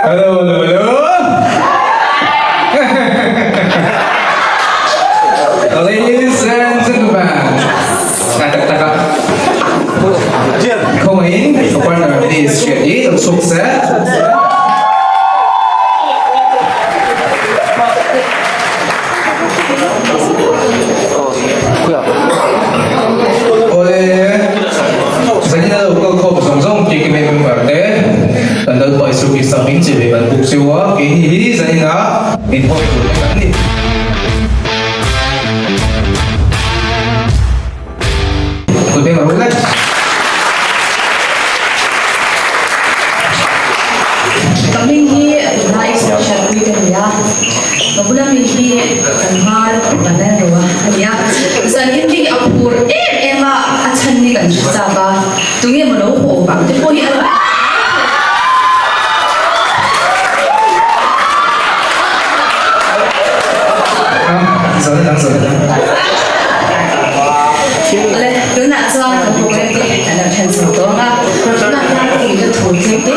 Hello, hello. Ladies and gentlemen, không ý partner is ready to success. Jadi kalau kau bersama kita memang berada dan dalam isu kisah ini jadi bantu siapa ini jadi nak info ni. Kau tengok apa? Kami ni naik social media ya. Kemudian ini kenal pada dua ya. Jadi ini apur emang acan ni kan siapa? Tunggu menolong orang. Tapi ya. Oleh kerana tuan program ini adalah transformasi, kerana kita tujuan ini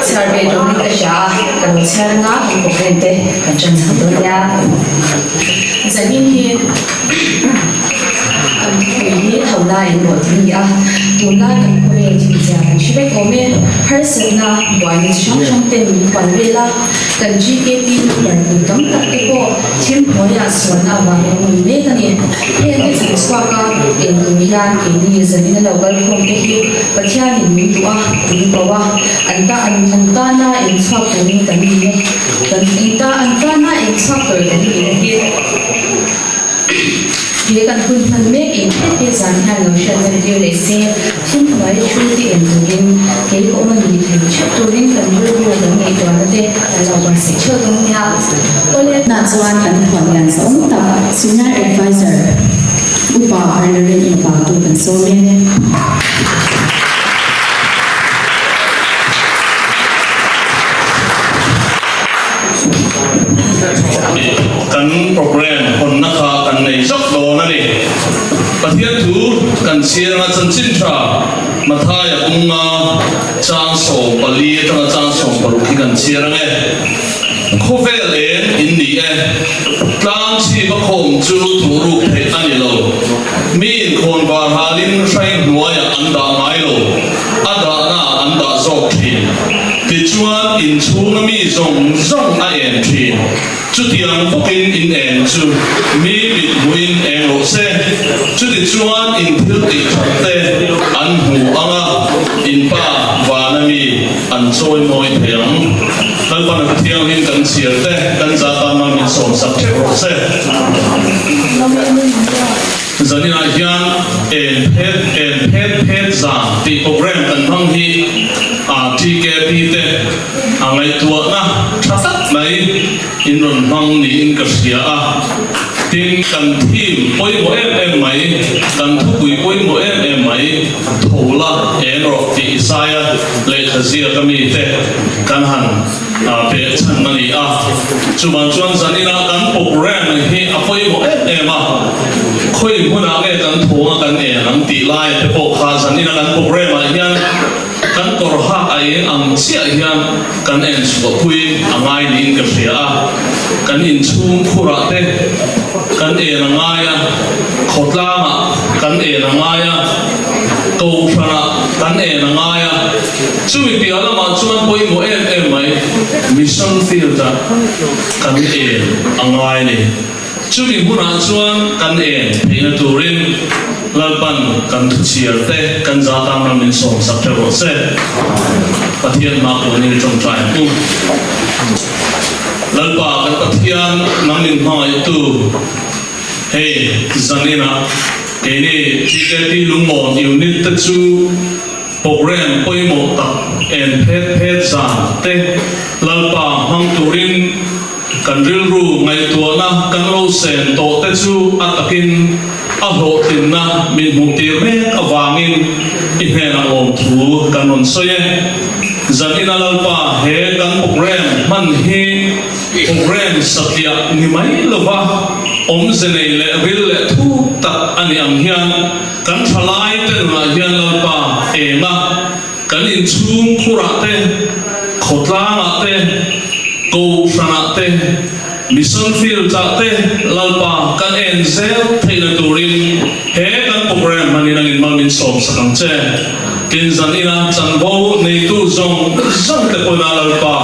survey dulu kerja, kalau cerita program ini transformasi. Jadi ini thawlai modia mulai kami jadi siapa kami personal buat shang tem panvela dan GKP berhutang tapi ko tim hoya suara awak yang mereka ni yang kita suaka Indonesia ini jadi local community percaya ini doa ini bahwa antana insaf ini kami ni dan antana insaf ini dia kan pun make ini jangan langsung jadi lesen cuma cuti enturin kalau orang ini cuti kan dulu dan itu ada kalau masih cuti ya oleh Nazuan dan Huang Song tak senior advisor upah hiring upah tu konsumen kan programคนนะคะกันในช็อกโดนั่นเองประเทศทูกันเชียร์มาจันจินทรามาท้ายกุ้งมาจางส่งปลีตั้งจางส่งปลุกกันเชียร์ไงโคเฟลเองอินดีเองกลางชีพคงจูถูรูปเทอันนี้โลมีคนบาฮาลินใช้หัวอย่างอันดาไม้โลอันดาหน้าอันดาโซกีติดชวนอินชูนมีส่งไอเอ็นทีจุดยังพวกอินเอ็นจูมีบิดมุนเอ็นโลเซจุดที่ชวนอินทิลติขัดเตอันหูอ่างอินป้าวานามีอันโซยมวยเพียงแล้วปันเที่ยงหินกันเสียเตกันจะตามมามีส่งสักเทโลเซจะนี่อาจยังเอ็นเพชจ่าที่โปรแกรมกันทั้งที่ที่แกพีเตอะไรตัวนะชัดไหนอินรอนฟังนี่อินกระเสียทิ้งกันทีมป่วยโมเอ็มไหมกันทุกวีป่วยโมเอ็มไหมถูละเอ็นรอที่อิสายเลขเสียก็มีเตกันหันเปรชันนั่นนี่จุบันจวนสันนี่นะกันโปรแกรมนี่ป่วยโมเอ็มคุยพูดอะไรกันถูกกันเองหลังตีไล่แต่ปกขาสันนี่นะกันโปรแกรมยังกันกรหักไอ้อังเสียยังกันเอ็นสุขคุยอังไงนี่กระเสียกันอินชุ่มคุระเตกันเอ็นอังไงขดล่างกันเอ็นอังไงตูพระกันเอ็นอังไงช่วยเดียวละมาชวนคุยโมเอ็มไหมมิชชั่นฟิลต์กันเอ็นอังไงนี่ช่วยผู้นั้นชวนกันเองเพียงตัวริมลับบันกันทุเชียร์เตะกันจะตามเราเป็นส่งสักเท่าไหร่ประเทศมาคนนี้จงใจกู้ลับบ้ากันประเทศนั่งนิ่งหอยตู้เฮ้ยจันนี่นะเฮ้ยนี่ที่แกที่ลุงหมอนอยู่นี่ตัดชูโปรแกรมป่วยหมดตักเอ็นเพชจ่าเตะลับบ้าห้องตัวริมกันเรียนรู้ไงตัวนะกันเราเซนโตเตจูอัตกินอโหตินนะมีมุติเรกอวางินอิเฮนังอมทูกันนนโซเยจันอินาลปาเฮกันโปรแกรมมันเฮโปรแกรมสัตยานิมัยลวะอมเซเนเลวิลเลทุตักอันยังเฮียนกันทลายเตนมาเฮียนลปาเองะ kan in chung khura te khotlang te ko sana te mission field te lalpa kan enzel theina turin he kan program manin ang inmalmin som sa kangche kinzan ina chanbo nei tu zong te pona lalpa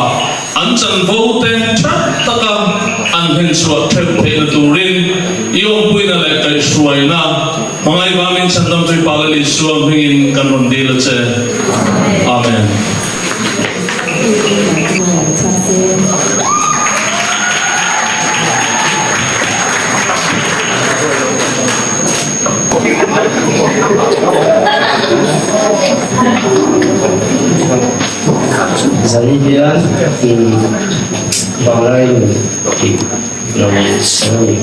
an chanbo te chat taka an hen suat theina turin iong puina le kai suaina mangai bamin chandam tri palali suam hingin kanon dila che amen. Zalidian in Bahrain yang sering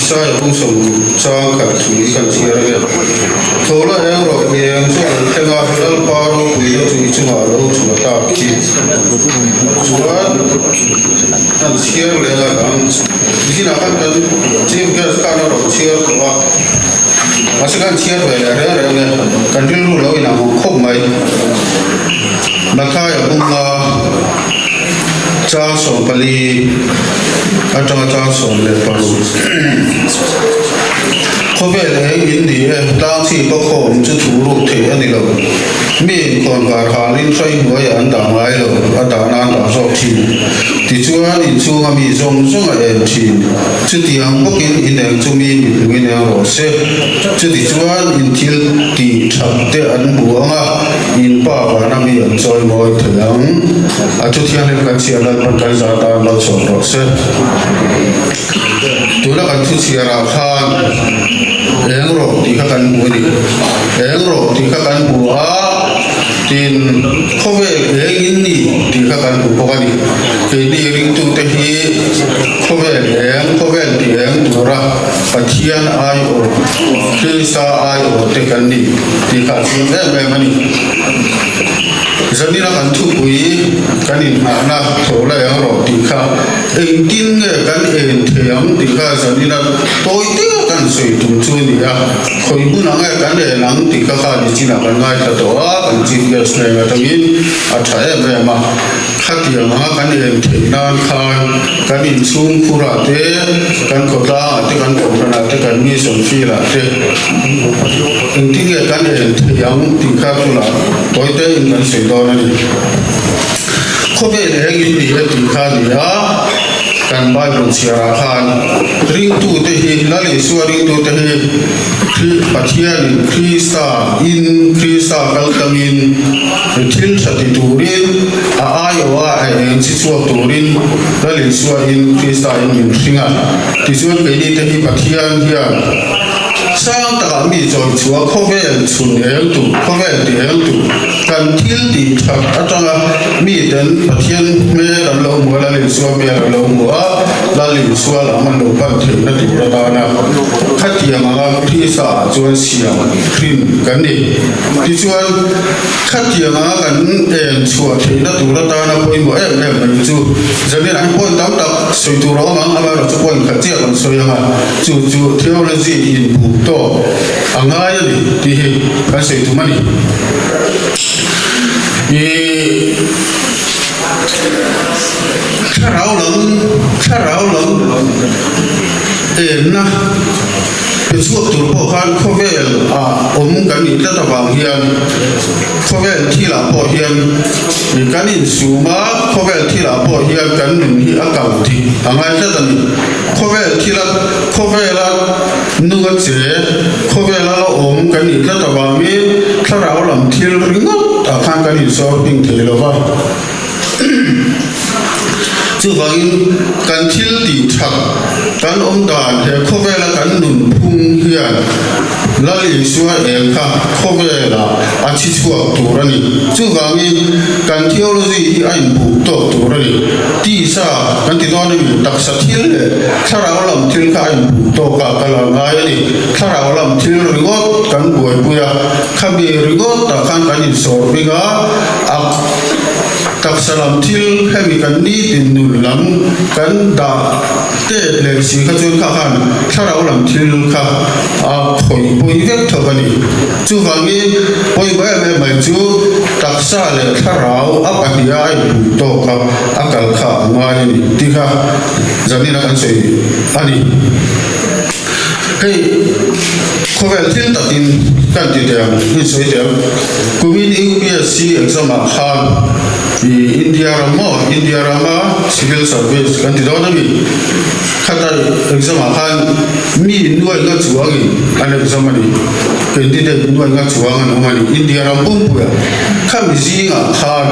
Saya pun selalu cakap tulisan siaran. Thola yang roh yang soal tengah hal paru kuya cumi cuma lalu cuma tak kit. Cuma nan siar lengan Di na kan chief guest kan ro cheer ko wa masakan cheer we re ne kan dil ru lo ina khop mai makai bunga cha so pali atanga cha so le paru khobe le in di tang si ko khom chu thu ru the ani lo mi kon ga khalin sai ho ya an da mai lo ata na da so thi ti chuan in chu nga mi zong zong a em thi chu ti ang ko kin in ang chu mi mi ne ro se chu ti chuan in thil ti thak te an bu anga in pa ba na mi an choi moi thang a chu thian le kan sia la pan kan za ta lo so ro se tu la kan thu sia ra khan eng ro ti kha kan bu ni eng ro ti kha kan bu a tin khobe eng in ni ti kha kan bu ko ni ke ni ring tu te hi khobe ti eng tu ra pathian ai o krista ai o te kan ni ti kha sin me mani zani na kan thu pui kan in na thola eng ro ti kha eng tin nge kan en thiam ti kha zani na toi te kan soi tum chu ni a khoi bu na nge kan le nang ti kha kha ni chi na kan ngai ta to a kan chi ge sme na tangin a thae me ma khati ma kan en thei nan khan kan in sum khura te kan ko ta te kan ko na te kan mi som fi la te eng ti nge kan en thiam ti kha tu la toi te in kan soi do na ni khobe le eng ni he ti kha ni a kan Bible sia khan ring tu te hi lali suwa ring tu te hi pathian Krista in Krista kaltamin thil thati turin a ayo a en si suwa turin lali suwa in Krista in min ringa ti suwa ke ni te hi pathian hian sang ta mi choi chua khobe chun el tu khobe ti el tu kan thil ti thak atanga mi den pathian me la lo mo la le suwa me la lo mo la le suwa la man lo pan the na ti ta na khatia ma thi sa chuan sia khin kan ni ti chuan khatia ma kan en chua the na tu ra ta na poi mo em mai chu zamin an poi tam tak soi tu ro ma ama ro chu poi khatia kan soi ma chu theology in book to angai ni ti he kan soi tu mani e Kharau lang na Pesuk tu po khan khovel a kan ni ta bang hian khovel thi la po hian ni kan in suma khovel thi la po hian kan nun hi akam thi angai ta tan khovel la nu ga che khovel la kan ni ta bang mi Kharau lam thil ringot ta khan kan in so ping the lo ba chu wangin kan thil ti thak kan dan he khowela kan nun phung hian lali suwa el kha khowela a chi chuak turani chu wangin kan theology hi ain bu to turani ti sa kan ti don ni tak sa thil le Kharau lam thil kha ain bu to ka kala ngai ni Kharau lam thil rigot kan buai puya khabi rigot ta khan kan in so biga ak tak salam thil hemi kan ni tin nul lam kan da te le si kha chun kha khan Kharau lam thil kha a phoi poi vek thogani chu wangi poi ba me mai chu tak sa le Kharau a pa dia ai to ka akal kha ngai ni ti kha zani na kan sei ani hey khovel thil takin kan ti dem ni sei dem kumin UPSC exam a khan India Rama civil service kan ti dona mi khata exam khan mi nuai ga chuangi an exam ni ke ti de nuai ga chuangan mani India Ram pum pu kham zinga khan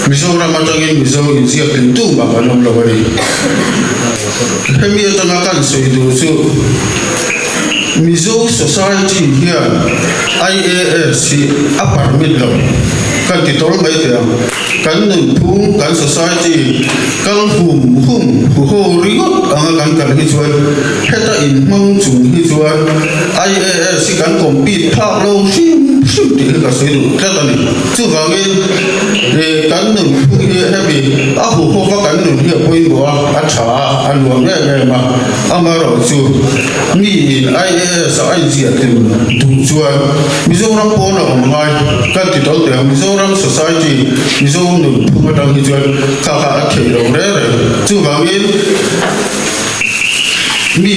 Mizoram atangin mizo insia pintu ma kanom lawari hemi atanga kan sei du chu Mizo society here IAS upper middle kan ti tol mai te kan nun phung kan society kan hum ho rigot ang kan hi chuan heta in mang chung hi chuan IAS kan compete phak lo sim chụp thì cái số đủ rất là nhiều chứ vào cái cán nụ happy hủ không có cán nụ hiệu quay bùa ăn chả ăn luộc nghe mà ăn mà rồi chú mi ai sao ai gì thì đủ chú Mizoram pon là mai cái thì đó thì Mizoram society Mizoram nụ không có đang như chú khá thì rồi đấy chứ vào cái mi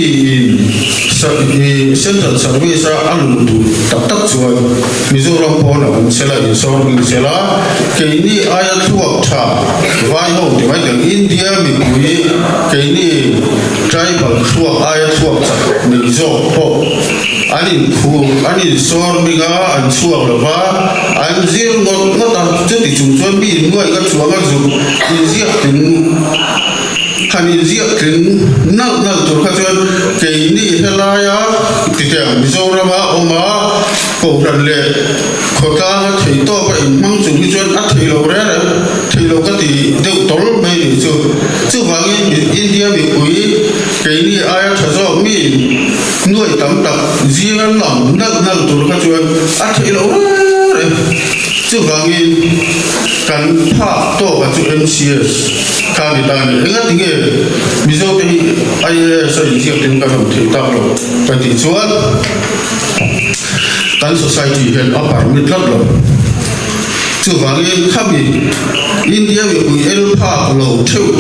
central service alu tak tak chuan Mizoram pon an sela in sorting sela ke ni aya thuak tha vai ho ti vai tang India mi pui ke ni tribal thuak aya thuak cha ni zo po anin khu anin sor mi ga an chuak lova an zir ngot ngot ta chu ti chung chuan mi nuai ka chuak a zu in zia tin hani ziak tin nal tur kha chuan ke ni helaya ti te Mizoram oma ko ran le khota ha thei to ka in mang chu ni chuan a thei lo re thei lo ka ti deu tol mai ni chu wangi India mi pui ke ni aya tha zo mi nuai tam tak zian lam nal tur kha chuan a thei lo re chu wangi kan pha to ka chu MCS kami tani ingat tinggi Mizo tadi ayah saya siap dengan kami tidak lo tadi jual kan society health apa mitlat lo cubangi kami India we elpa lo theu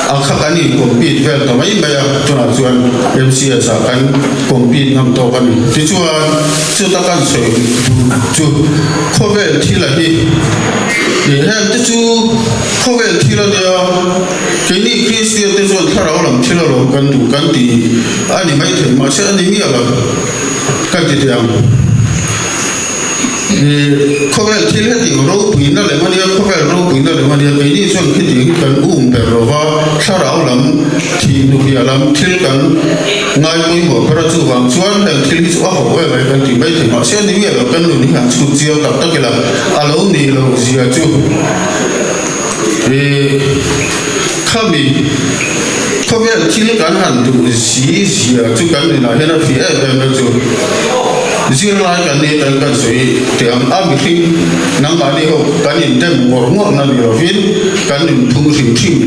akhakani compete vel tamai baya tuna jual MCS akan compete ngam to kami dijual cutakan saya cu kovel thilahi hem tu kovel thila dia kini Kristian tu jual thara orang thila lo kan tu kan di ani mai the masa ani mi ala kan di dia kovel thila di ro puina le mania kovel ro puina le mania kini jual kini kan berova thara orang thi nu dia lam thil kan ngai pui mo para chu wang chuan hang thil chu a ho we kan ti mai the masa ani mi ala kan nu ni han chu chiao tak tak la alo ni lo zia chu kami kovel thil kan han du si zia chu kan ni na hena fi na chu zir lai kan ni kan soi te am abi thing nang ma ni ho kan in dem mor ngor na ni rovin kan ni thu rim thim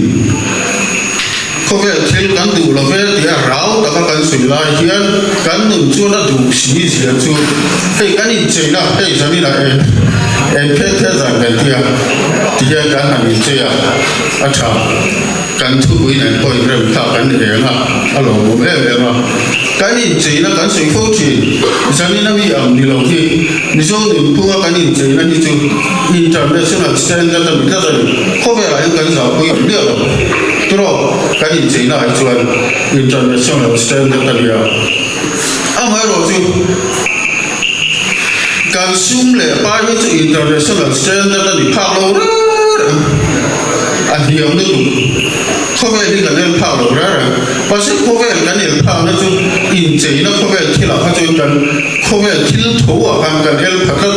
kovel thil kan du lo ve dia rau ta kan soi lai hian kan nun chu na du si zia chu hei kan in chei na hei sami na en phe za kan dia kan han in chei a tha kan thu bui nan poi rem tha kan ni nga alo mo me ma kan in chei na kan soi pho thi sami na mi am ni lo hi ni zo ni pu kan in chei na ni chu international standard ta mi ta kovel ai kan za pui dia lo tro kan in chei na chuan international standard ta dia amai ro chu kan sum le pa hi chu international standard ta ni phak lo anh hiểu được không phải đi cái này phao được ra và sẽ không phải cái này phao nó chứ in chỉ nó không phải khi là phát triển cần không phải khi thấu ở hàng cái này phát triển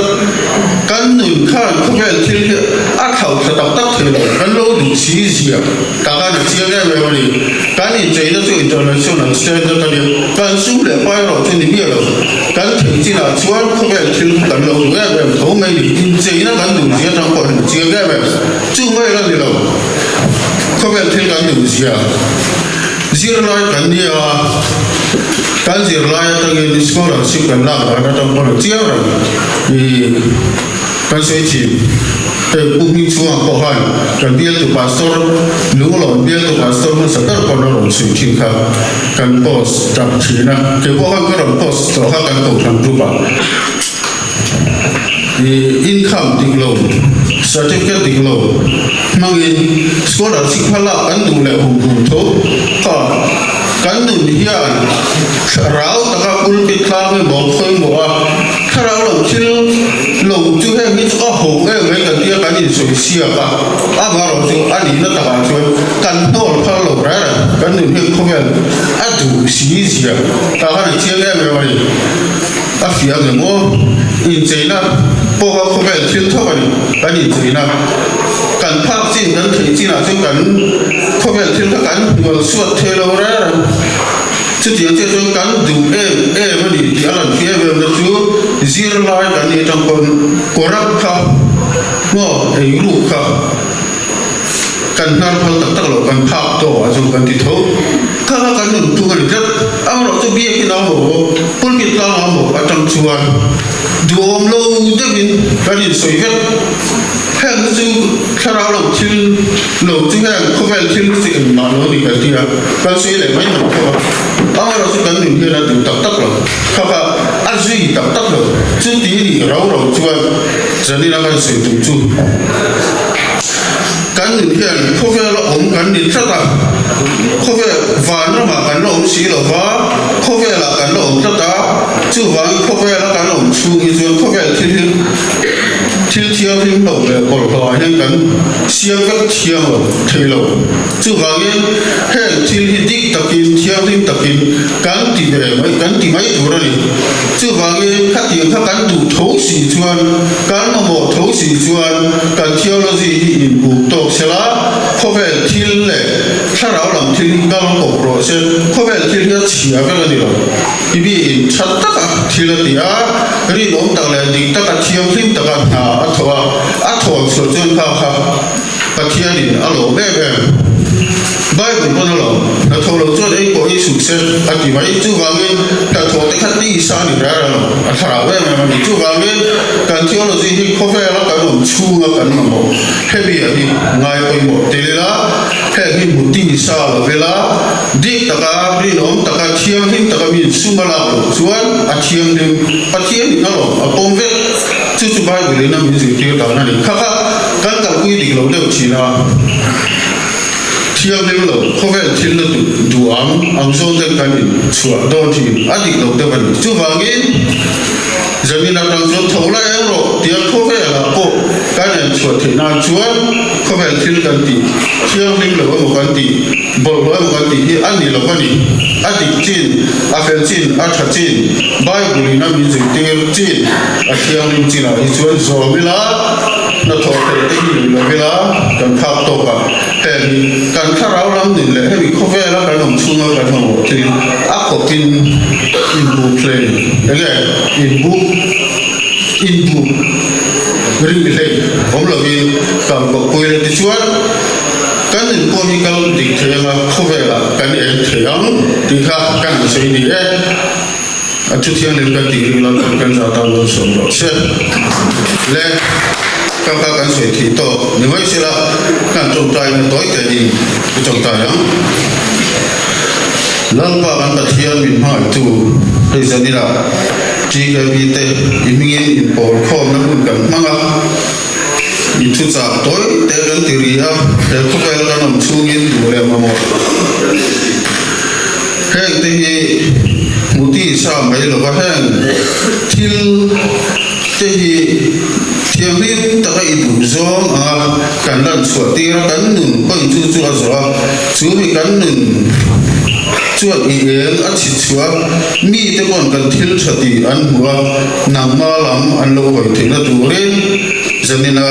cái nền khăn không phải khi ác hậu sẽ đọc tắt thì cái lỗ đủ xí gì à cả cái này chia ra về này cái này chỉ nó chứ international standard cái này cái số lệ phải rồi cho nên biết rồi cái thứ chỉ là chuan không phải khi cái lỗ ra về thấu mấy đi in chỉ nó cái đủ chia trong còn chia ra về chứ không phải là gì đâu không phải thiên cảnh được gì à zir lai cảnh đi à cảnh zir lai tăng cái disco là siêu cảnh nào là nó trong con chiếu rồi thì cảnh suy chỉ để bung đi xuống cổ hành cảnh biên từ pastor lũ lợn biên từ pastor nó sẽ tất con nó làm suy thiên khang cảnh boss tập chỉ na cái bộ hành cái làm boss rồi các cảnh tổ thằng rùa income ting lo certificate ting lo mangin scholarship phala kan du le hum hum tho ka kan du hian rau taka pul pi thla me mo khoi mo a thara lo thil lo chu he mi a ho e me ka tia kan in soi sia ka a ma ro chu ani na ta ka chu kan hol pha lo ra kan du he khomen a du si sia ta ha chia ge me wa a fia ge mo in china po ha khomen thil tho kan in china kan phak chin kan thei chin a chu kan khomen thil ka kan dual suat the lo ra chu ti chu kan du ma ni ti alan fia ve na chu zir lai kan ni tang kon korak kha ngo ei ru kha kan har phal tak tak lo kan phak to azu kan ti tho kha kan nun tu kan jet ang ro chu bi ki na mo pul ki ta ma mo atang chuan duom lo de bin kan ni soi vet hang chu khara lo chil lo chu hang ko vel chil si ma lo ni ka ti a kan sui le mai no ko ang ro chu kan nun he na tu tak tak lo kha kha a zui tak tak lo chu ti ni ro ro chuan zani na kan sui tu chu kan ni hian ko vel lo om kan ni tha ta ko vel van ra ma kan lo om si lo wa ko vel la kan lo om tha ta chu van ko vel la kan lo om chu ni chu ko vel thil thiam him lo le kol ho hian kan siam vek thiam lo thei lo chu wa nge he thil hi dik takin thiam him takin kan ti ve mai kan ti mai tur ani chu wa nge kha ti kha kan du tho si chuan kan mo tho si chuan kan theology hi in bu tok sela ko vel thil le thla rao lam thil kan ko pro se ko vel thil ya chia ve ani lo ibi chat ta ka thil ti a ri nom tak le dik ta ka thiam him ta ka na a thwa so chen kha kha pathian in alo be be Bible ko lo na tho lo chu ei ko i su se a ti mai chu wa nge ta tho te khat ti sa ni ra lo a thara we ma ni chu wa nge kan theology hi ko fe la ka lo chu nga kan ma mo he bi a ni ngai ko mo te le la he hi mu ti sa lo ve la di ta ka ri nom ta ka thiam hin ta ka min su ma la chuan a thiam dim pathian ni lo a pom ve chu chu Bible le na mi zu ti ta na ni kha kha kan ka kui di lo le chi na thiam dim lo ko vel thil lo du am zo de kan ni chua don thi adik lo de ban chu wa nge zamin na tang zo tho la em ro tia ko vel la ko kan en chua thi na chuan ko vel thil kan ti thiam dim lo mo kan ti bol lo mo kan ti hi an ni lo kan ni adik chin a fel chin a tha chin Bible na mi zu tir chin a thiam dim chin a chuan zo mi la na tho te hi lo mi la kan phak to ka te kan thla rao lam ni le he ko ve la kan nom chu nga kan mo ti a ko tin in bu play again in bu ring le om lo vi kam ko ko le ti chuan kan in ko mi kal dik the ma ko ve la kan en thiam ti kha kan sei ni e a chu thian le kan ti ring la kan za ta lo so lo se le kan ka kan soi thi to ni mai se la kan chong tai na toi te ni chong tai yang lan pa kan ta thian min ha tu dei za ni la ji ga bi te imingin in por khom na kun kan manga in chu cha toi te kan ti ri a te ko ka la nam chu ngin du le ma mo he te hi muti sa mai lo ba hen thil te hi thiam rin ta ka i du zong a kan dan chua ti ra kan nun ko in chu chu a zo chu mi kan nun chuan i el a chi chua mi te kon kan thil thati an hua nang ma lam an lo hoi thina turin zanina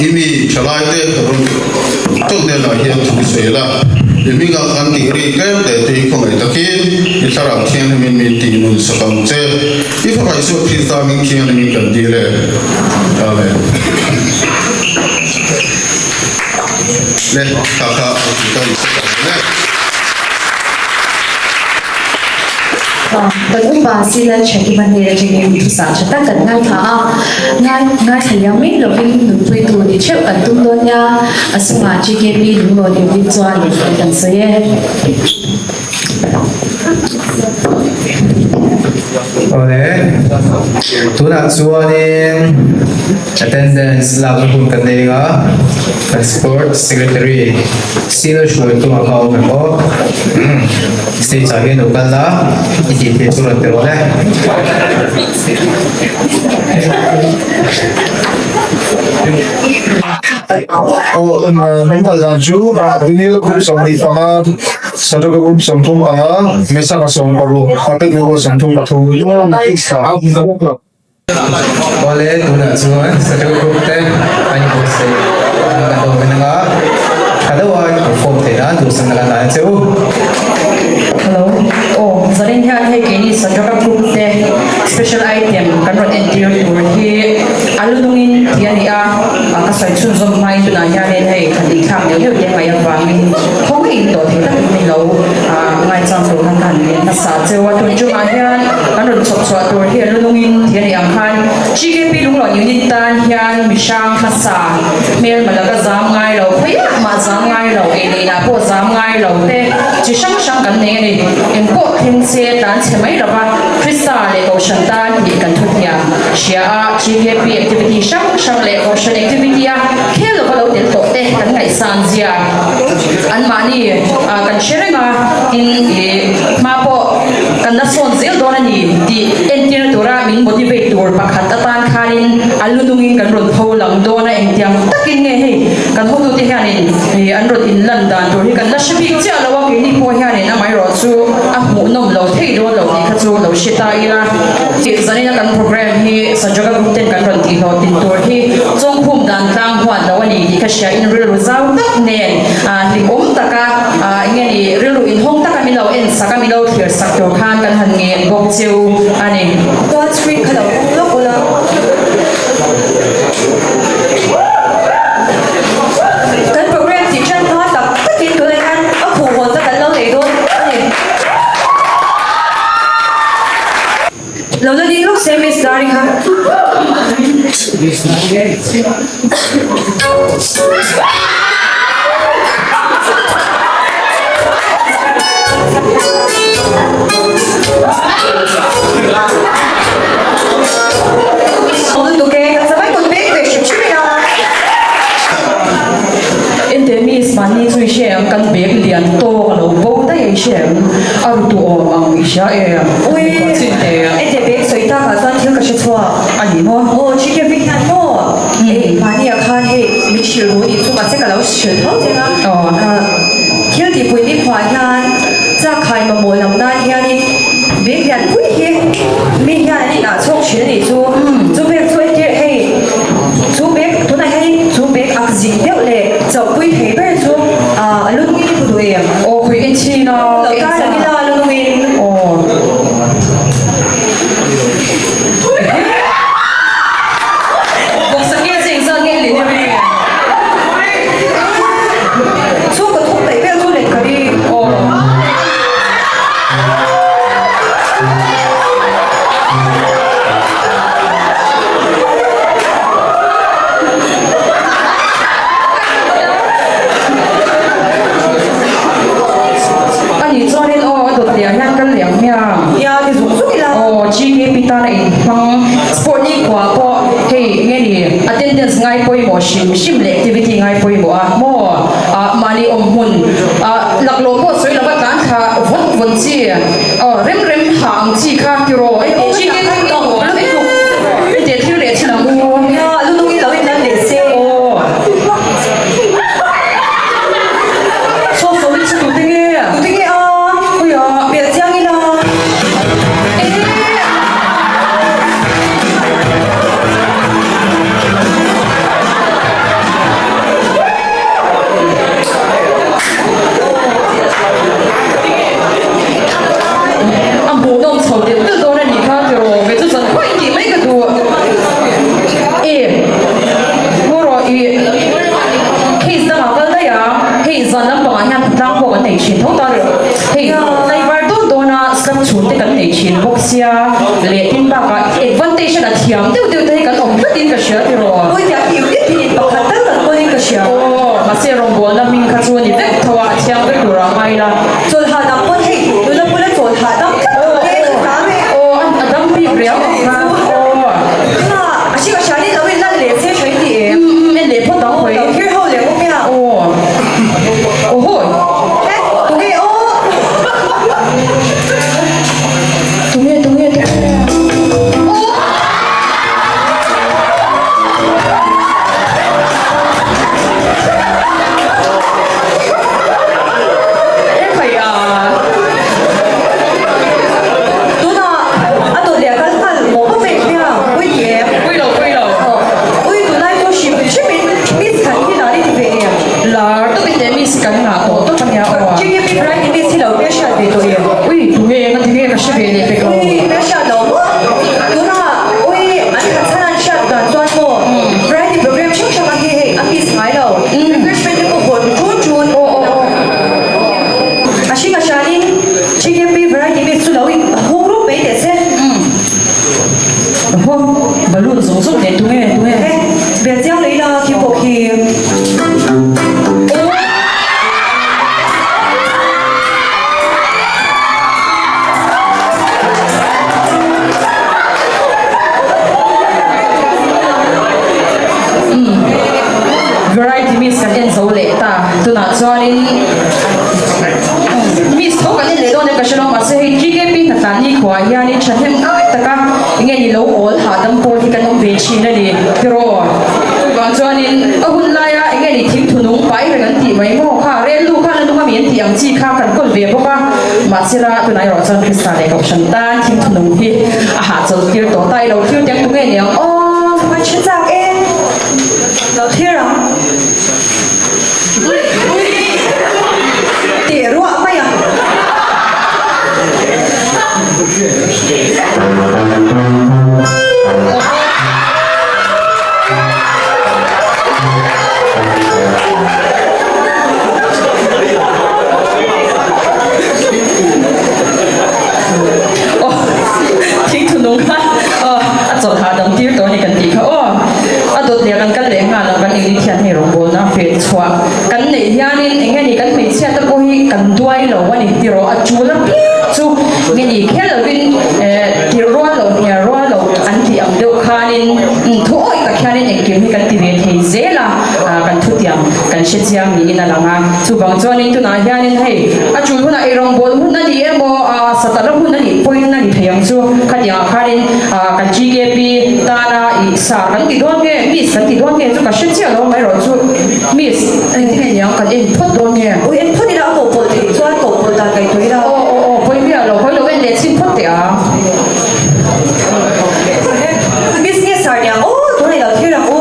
imi thalai te ron to ne la hian thu sela imi ga kan ti ri ke te te ko ngai takin i thara thian min mi ti nun sakam che i fa kai so krista min khian min kan di le amen le ka ka ta le Tận ung bà xin lên check in vấn đề trên game thứ sáu cho tất cả ngay thả ngay thầy yang mấy lúc in được thuê tù để chịu cả tung đôi nha ở sông mà chỉ game đi đúng rồi điều đi cho để cần xây tu nak suanin attendance la pun kan dei ga transport secretary sino shoi tu account me ko state sage no kan la iti te tu ro te ro le mental ju vinil group somni tanga sadaka group somthum anga mesa ka som paru patek go somthum ka thu yo sa boleh tu nak suan satu group te ani ko se kan do menanga ada wa perform te na tu sang kan dan se Hello. Oh, giờ đến theo hay cái này sẽ cho các group special item kan ro interior xoay chun zoom mai tu na ya nên hay khẩn đi khám nếu hiểu tiếng ngày vàng mình không in tổ thì tất mình lâu ngày trong số hàng ngàn nên là sao chơi qua tuần chung hiền anh rồi chọc chọc tuổi hiền luôn in thì này ăn khan GKP đúng là unit tan hiền mi sang khát sa mail mà là cái giảm ngay lâu phải mà giảm ngay lâu này là bộ giảm ngay lâu thế chỉ sang cái này em bộ thêm xe tan xe mấy là ba Krista lệ cầu sân tan thì cần thuận nhà share GKP activity sang lệ cầu sân activity khi lo có lâu tiền tổ thế cần ngày sang gì anh mà đi cần share nga in mà bộ cần đã son dễ đó là gì thì em tiền tổ ra mình motivate tổ bạc hạt tan kharin anh luôn đung in cần rồi thâu lòng đó là em tiền tất kinh nghe hay cần hỗ trợ thì hàng này anh rồi in lần đàn rồi thì cần đã ship chứ làว่าcái đi mua hàng này nó máy rồi chú mũ nôm lâu thế đó lâu thì khát chú lâu ship tay ra thì giờ này cần program thì sản xuất các công ty cần rồi thì họ tin tổ thì trong khung đàn tăng hoàn đó này thì khát share in real result tất nền thì ốm tất cả nghe này real in home tất cả mình lâu in sắc mình lâu thì sắc đồ khan cần hàng nghề bốc chiêu anh này What screen khởi động lúc là cái program chỉ chân thôi tập tất nhiên tụi anh ăn ở phù hợp tất cả lâu này thôi lâu lâu đi lúc xem mình starting ha Mani chui xem kan bek lian to lo bo ta ye xem ar tu o ang isha e ui em để bek sợi ta cả toàn thiếu cả số ani mo ô chỉ cái bek này mo mani à khan he mình chịu rồi thì chúng ta sẽ cả lâu chịu thôi chứ na khi thì quên đi khoai han ra khai mà mỗi lần na he đi bek hiện quên he mình hiện đi là chọc chuyện đi chú bek chơi cái he chú bek tôi này he chú bek ác gì đeo lệ cho quên he bây giờ luôn nghĩ phụ đuổi o quên in chi no cái này là luôn nghĩ o cuộc sống nghe gì giờ nghe liền như vậy chú có thúc đẩy bây giờ chú để cái đi sport đi qua po hey nghe đi attendance ngay poi mo sim activity ngay poi mo mo mani hun lạc lô po soi là bắt tan kha vot vot chi rem hang chi kha ki ro e chi ke thang to lo lu te thiu le chi na mu ya lu lu lo in nan le se so so li chi tu te nghe ui ya biệt giang đi nào lệ tin bạc advantage là thiam tiêu thấy cái ông rất tin cái chuyện thì rồi ui ya hiểu biết thì bậc hạt tất là tôi cái chuyện mà xe rong buồn là mình khát chuột thì biết thôi thiam biết đủ rồi mai là rồi hà đam quân hey tôi là quân rồi hà đam cái cá mẹ anh đam bị béo mà à chỉ có sáng đi tao bên lăn lệ xe chơi thì em lệ phốt đóng hồi kia hậu lệ không biết à hồi tôi nghe tôi nghe em phải ขวาย่านี่ฉันเห็นแต่ก็ยังไงนี่เราโอนหาดำโพที่กันต้องเวชีนั่นเองที่รอบางส่วนนี่หุ่นลายยังไงนี่ทิ้งถุงไปเรื่องที่ไม่โม่ค่ะเรียนรู้ค่ะแล้วต้องมามีที่ยังจี้ข้ากันคนเวียเพราะว่ามาสิระตัวนายรอจันคริสตันเอกฉันต้านทิ้งถุงที่อาหารสดที่ตัวใต้เราที่ยังตุ้งเงี้ยอ๋อมันชื่อจากเองเราเที่ยวเดี๋ยวรู้ไหมอ่ะทิ้งถุงนุ่งค่ะจดหาดำที่ตัวนี้กันดีค่ะตัวเดียวกันเลี้ยงงานแล้วกันอีกที่ฉันให้รู้บนนะเฟซชัวกันในที่อันนี้เงี้ยนี่กันไม่เชื่อตะกุยกันด้วยเราวันนี้ที่เราจูแล้วจูเงี้ยนี่แค่เราเป็นที่รัวเราเนี่ยรัวเราอันที่อันเดียวกันทุกอย่างแค่นี้เองเกี่ยวกับกันที่เวทีเซล่ะกันทุกอย่างกันเชื่อใจมีนั่นแหละนะจูบางส่วนนี้ตัวนั้นที่อันนี้ให้จูหุ่นไอ้รองบอลหุ่นนั่นดีโมสตาร์หุ่นนั่นดีพอยนั่นดีพยายามจูขัดอย่างแค่นี้กัน GKP ตาหน้าอีสานกันติดดวงเงี้ยมิสกันติดดวงเงี้ยจูก็เชื่อใจเราไม่รอจูมิสที่ไหนยังกันเอ็นพุทดวงเงี้ย我一碰你那狗婆的，做狗婆大概对了。พอยไม่เราพอยเราเป็นเด็กสิ้นพุทเดียวbusiness 啥呀？哦，昨天聊天了哦。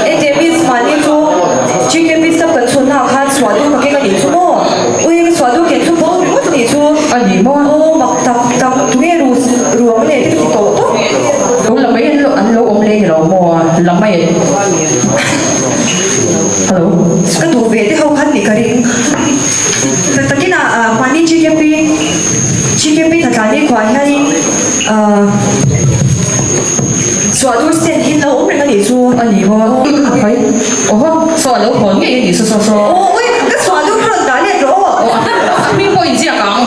哎，这 miss 嘛，你说 GKP 什么村啊？看刷都没给个你出么？喂，刷都给出么？我这里出。你么？哦，嘛，当昨天如我们那这个狗都。รู้เราไม่เห็นเราอันเราอมเลี้ยเราโม่เราไม่เห็นฮัลโหล ก็ดูเวทีเขาคันนี่ก็ได้แต่ตอนนี้นะวันนี้ GKP ถ้าการนี้กว่าแค่นี้ส่วนดูเส้นที่เราอุ้มเป็นกันดีชัวอันนี้ว่าเฮ้ยโอ้โหส่วนเราผลเงี้ยดีสุดๆโอ้ยก็ส่วนดูกระดาษเนี่ยรู้มีคนเจียกัง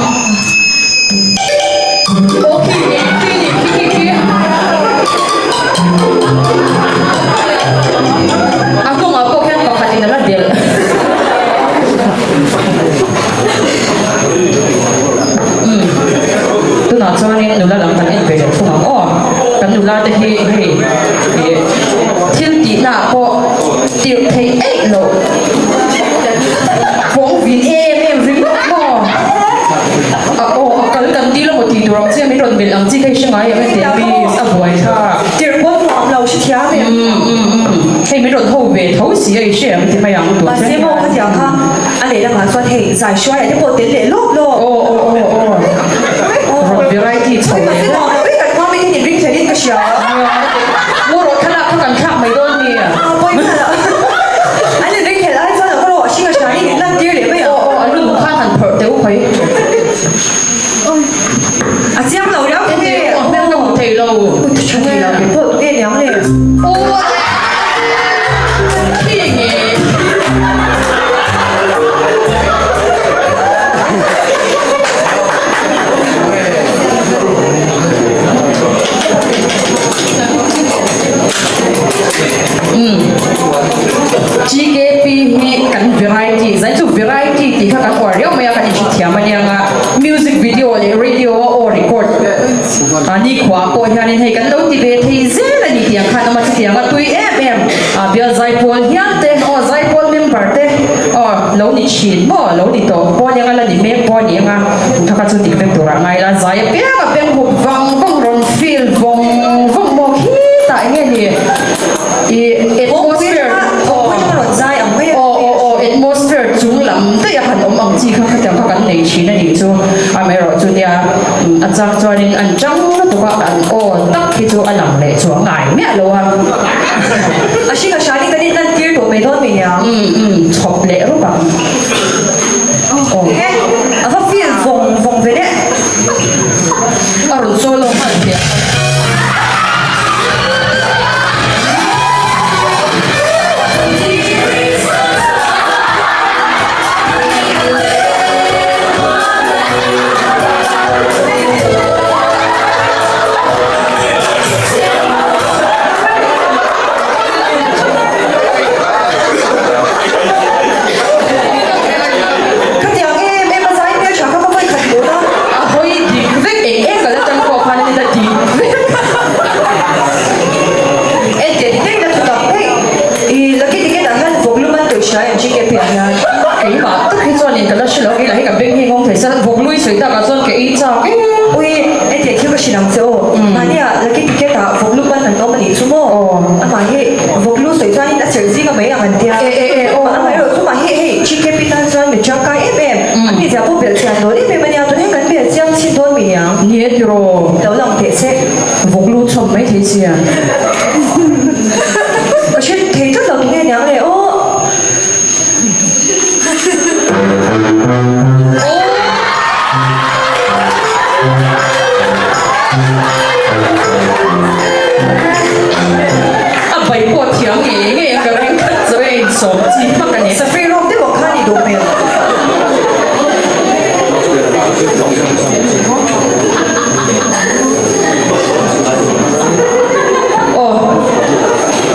โอเคaku nggak kok kan kok hati nama dia tu nak cakap ni nula lampan ini beda tu nak kan nula tu thiên tỷ nào có tiểu thấy ấy lo phong viên em ring lo kalau kan dia lo mesti tu orang sih mereka bilang sih kayak sih nggak ya mesti habis abuai ha dia pun mau lau sih tiap ya ให้ไม่โดนโทเวทเขาเสียอีเชี่ยมันจะไม่ยังตัว มาเสียโมเขาจะค่ะอันไหนละมาส่วนเฮใส่ช่วยที่โปรตีนเหลวโลกโลกโอ้เวลาที่ชม ไม่บอกไม่กันว่าไม่ได้ยินริ้งเทนิสก็เชียววัวรถขนาดเท่ากันข้ามไม่โดนเนี่ยไม่ไม่ละอันนี้ริ้งเทนิสไอ้ส่วนเราก็รอชิงกับชานี่นั่นเดียวเลยไม่เหรออันนู้นข้างหันเผิดเดี๋ยวไป啊，这样老了，เดี๋ยวแม่ต้องเทเราฉันเราเป็นพวกเรียนยังเลยโอ้ที่อย่างงี้GKP นี่กัน variety ใช่จุด variety ที่เขากันว่าเรียกไม่อยากกันอีกที่มันยังmusic video หรือ radio โอ record อันนี้ขวาโอ้ยอันนี้ให้กันเราที่เวทีเจ้าเลยนี่ที่ยังขันมาที่ยังก็ตุยเอ็มเบียร์ใจพอลยังเต้ใจพอลเมมเบอร์เต้เรานี่ชินบ่เรานี่โตพอยังอะไรนี่เมฆพอนี่ยังถ้ากันสุดที่เป็นตัวไงล่ะใจเปียกเป็นหุบวังวังรอนฟิลวังโมกี้แต่เงี้ยนี่atmosphere atmosphere จุ่มลำแต่ยังหันอมอังจีเขาจะเขากันในชีนั่นเองจู่อเมริกาจู่เนี่ยอาจารย์จอดินอันจังตัวอันตักที่จู่อันหลังเลยจู่ง่ายไม่รู้ว่าอาชีพกับชานี่ก็ได้นั่นที่ตัวไม่ทอดมีเนี่ยชอบเละรู้ป่ะเขาฟีลฟงไปเนี่ยอรุณโซโลหันเดีย gì à ở trên thế rất là nghe nhớ này ô bảy quả tiếng nghỉ nghe cái bánh cất rồi sống chi mắc cái này sa phi rong tiếp vào khăn đi đồ bèo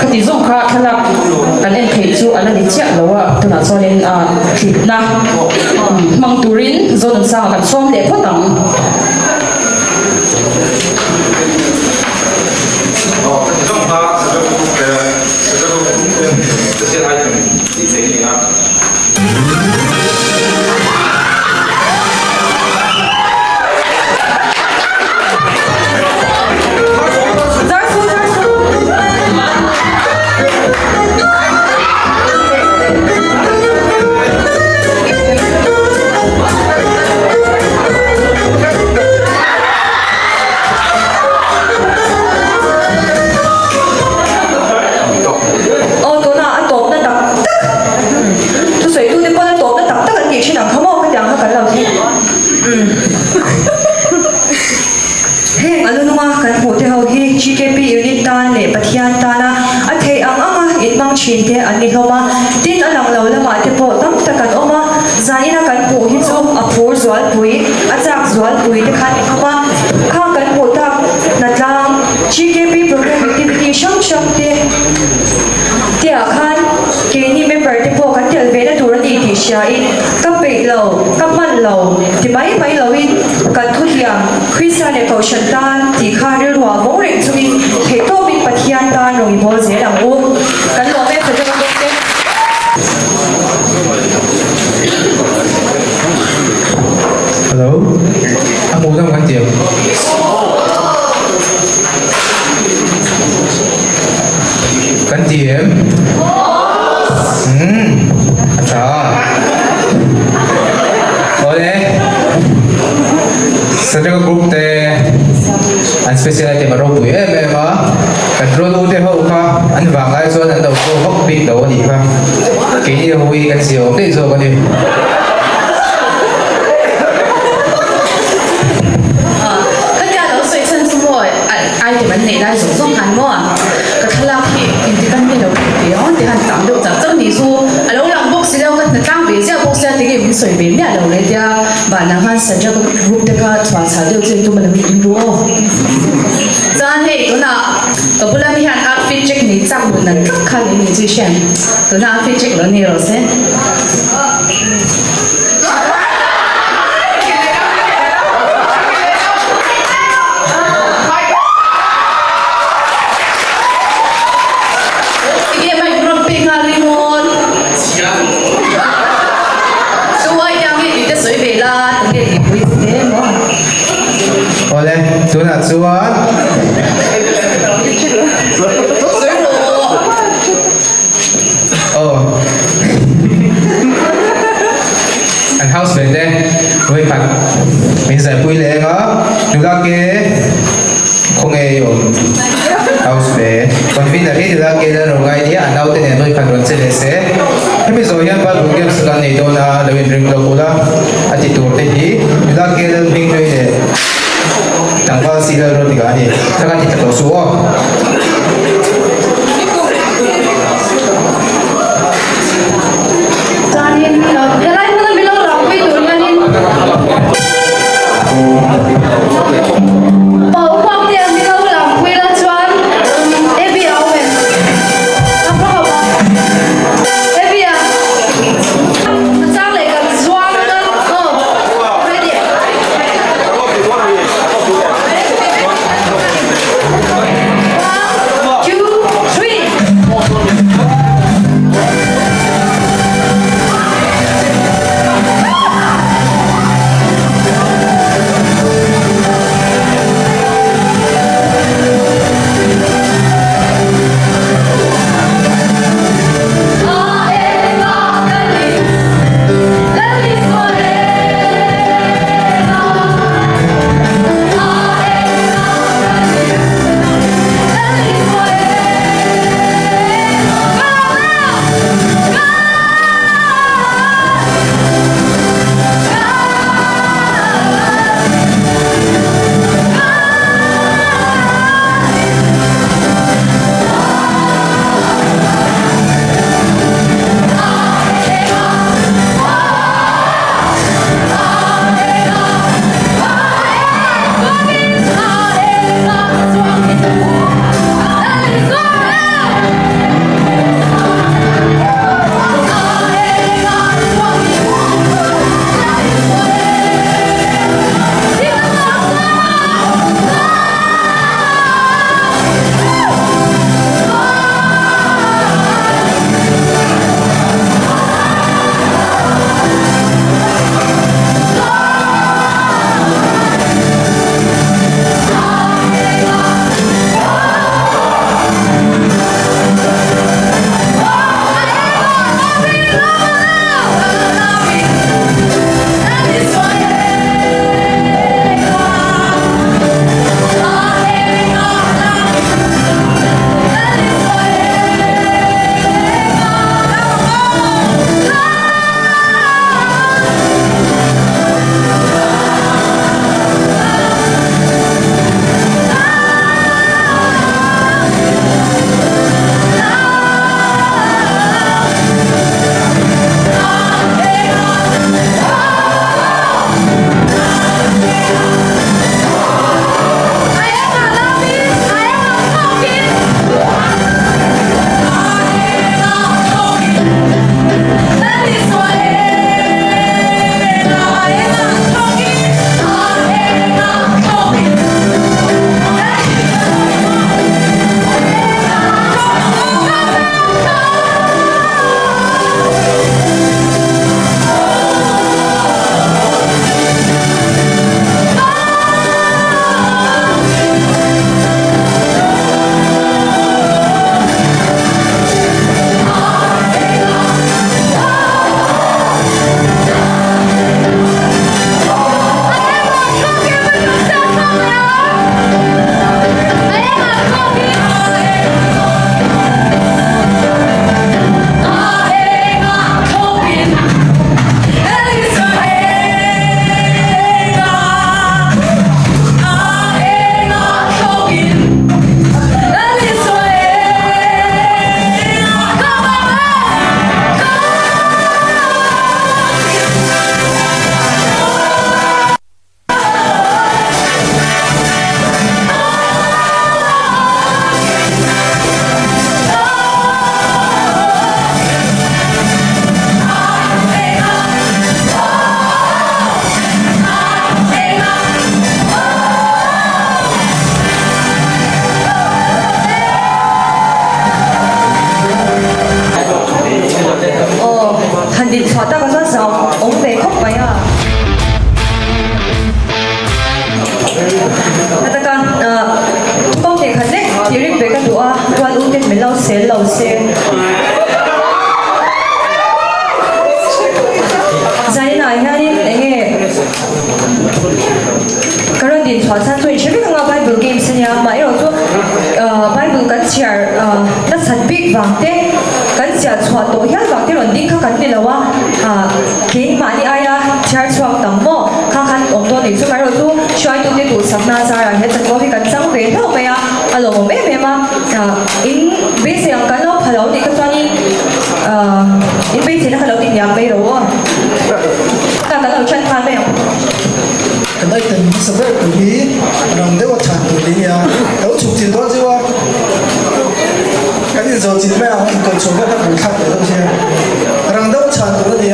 cái tí dùng khác khá là anh em thấy chú anh ấy chạy lâu à tôi nói cho nên chụp na mang turin rồi làm sao làm xóm để phát động GKP unit tan le pathian tana a thei anga itmang chin te ani hloma tin alang lo lama te po tam takan oma zanina kan pu hi chu a phur zwal pui a chak zwal pui te khan khama kha kan pu ta natlang GKP program activity sham te tia khan ke ni member te po kan tel ve na tur ni ti shai ka pe lo ka man lo ti mai mai lo in kan thu hiam khristian e ko shantan ti kha ri ruwa bo re chui he to bi pathian ta roi bol je lang u kan lo ve phật ko te hello anh mua trong quán chiều cánh chim अच्छा oleh sejak grup te an special te baru pui memang control te ho ka an wang ai so an dau ko hok big dau ni ka kini hui kan sio te so kan ni ai thì vấn đề đây dùng dùng hàn mò cái thằng lao thì thì căn bên đầu thì nó thì hàn tạm độ giảm rất nhiều số ở đâu làm bốc xí đâu cái trang về ra bốc xí thì cái mình soi về nhà đâu lấy ra và năng hàn sản cho cái group cái toàn xã đều trên tụi mình mình đua cho nên tụi nó có bữa nay hàn outfit check này trang mình là rất khá là nhiều chuyện xem tụi nó outfit check nó nhiều rồi xem oleh tunat suat oh anh house về đây với bạn mình giải quy lệ đó chúng ta kia không nghe dùng house về còn vì là khi chúng ta kia là rồi ngay đi anh đâu tên này tôi phản luận sẽ sẽ bây giờ hiện tại cũng sẽ là này tôi là đầu tiên đừng đâu là anh chỉ tuổi thế thì chúng ta kia là mình chơi để tặng vào xí rồi thì cái này các anh chỉ tập số cho nên cái này nó bị lâu lắm với tụi nó nên bảo quang tiền bị lâu lắm với là choan em bị áo về không có học em bị à sao lại còn choan nữa cái gì wow ทีรีบไปกันดูอ่ะวันอุ้งเด็กไม่เล่าเสีย在哪一下你那个그런 din传传所以前面个 Bible games nya ma yo so Bible kan share na san big wang te kan sia chwa to ya wang te ron ding kha kan ni lawa ke ma ni aya share chwa tam mo kha kan om to ni so ma ro so shwai to te tu sam na sa ra he chan ko hi kan sang ve tho me ya alo me ma in be se ang kan lo phalo ni ka chwa ni in be se na khalo tin ya me ro ka ka lo chan pha me cái này thì sẽ phải tự ý rằng để có chặt tự ý à nếu chụp tiền đó chứ à cái gì giờ chỉ mấy ông còn chụp cái người khác để đâu chứ rằng để có chặt tự ý à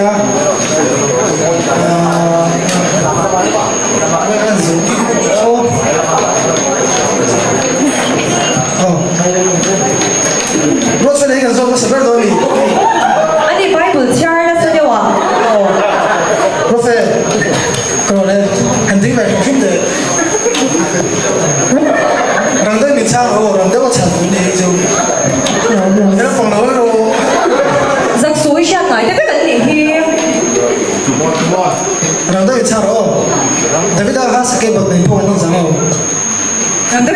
cái gì nó sẽ lấy cái gì nó sẽ phải đôi anh đi Bible share đó sao vậy Profe, kalau le, nanti baik kita. Orang tu bicara, orang tu macam ni je. Kita pengen lo. giặc suối sang ngày tới cái gì thì Orang tu bicara, tapi dah khas ke bab ni pun sama. làm tới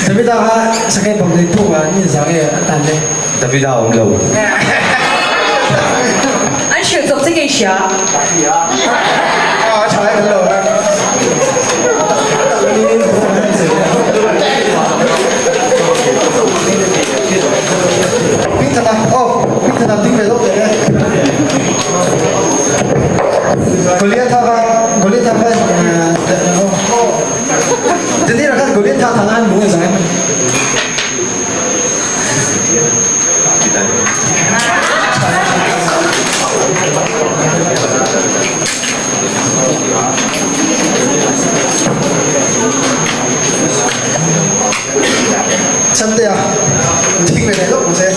Tapi dah sakit bab ni pun ni sangat tanda. Tapi dah ông lâu. anh sử dụng cái gì à Trái cái lỗ này. Biết thật à? Biết thật là tính về lúc đấy. Goliath thằng thế thì là các Goliath thằng anh đúng rồi. Chân tè, thích về đấy lúc cũng thế.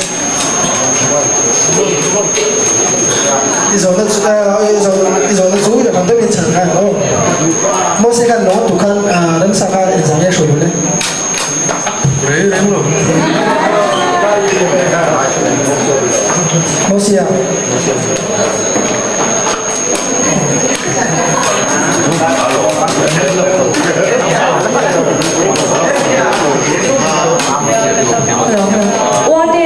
Đi rồi nó chú được làm tới bên chẳng hay không? Mỗi xe gần nó tụ khăn đâm sang ra để giảm nhẹ sụt lên. Đấy đúng rồi. Mỗi xe à?哇的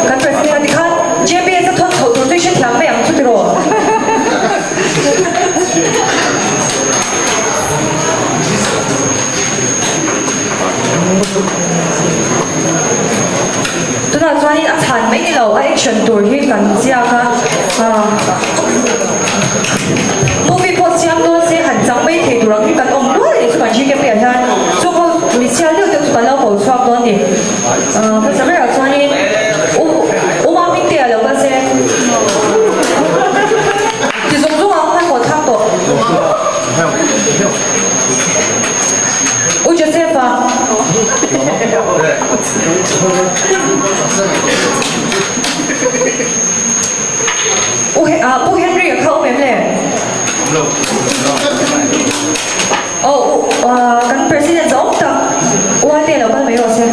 kan presiden ni kan JBS thon thau tu se thiam me ang chu tiro tuna chuan a chan mai ni lo a action tur hi kan chia kha movie post siam no se han chang mai thei turang hi kan om lo ni chu kan ji ke pe han chu ko mi sia lu te kan lo ho swap don ni ka sa me ra chuan ni o ma mi te lo ka se ti zong zong ang han ko thak to o Josefa o Henry ở khâu mềm nè kan president giống ta o ate lo kan mấy rồi xem